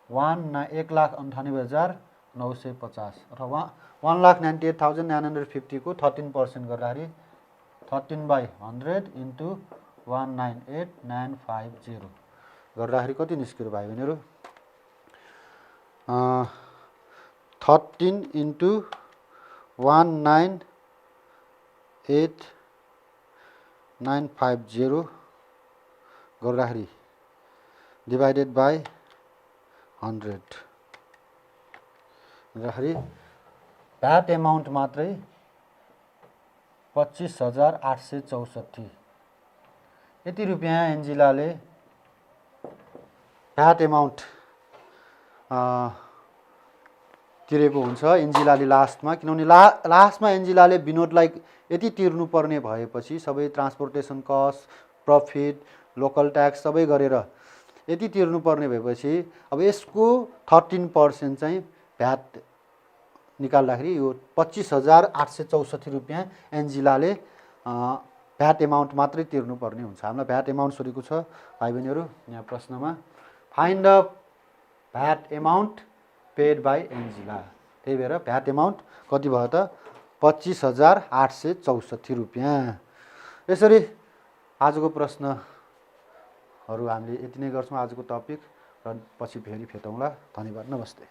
1,98,950 अथवा 1,98,950 को 13% गर्दाखेरि 13/100 इन्टु 198,950 गर्दाखेरि कति निस्क्यो भाइ बहिनीहरू? 13 इन्टु 198,950 गर्दाखेरि डिभाइडेड बाई 100 गर्दाखेरि भ्याट एमाउन्ट मात्रै 25,864। यति रुपियाँ एन्जिलाले भ्याट एमाउन्ट तिरेको हुन्छ एन्जिलाले लास्टमा। किनभने लास्टमा एन्जिलाले विनोदलाई यति तिर्नुपर्ने भएपछि सबै transportation cost, profit, local tax सबै गरेर यति तिर्नुपर्ने भएपछि अब यसको 13% चाहिँ भ्याट निकाल्दाखेरि यो 25,864 रुपियाँ एन्जिलाले भ्याट एमाउन्ट मात्रै तिर्नुपर्ने हुन्छ। हामीलाई भ्याट एमाउन्ट सोधेको छ भाइ बहिनीहरू यहाँ प्रश्नमा। Find the VAT amount paid by Angela. त्यही भएर भ्याट एमाउन्ट कति भयो त 25,864 रुपियाँ। यसरी आजको प्रश्नहरू हामीले यति नै गर्छौँ आजको टपिक र पछि फेरि भेटौँला। धन्यवाद, नमस्ते।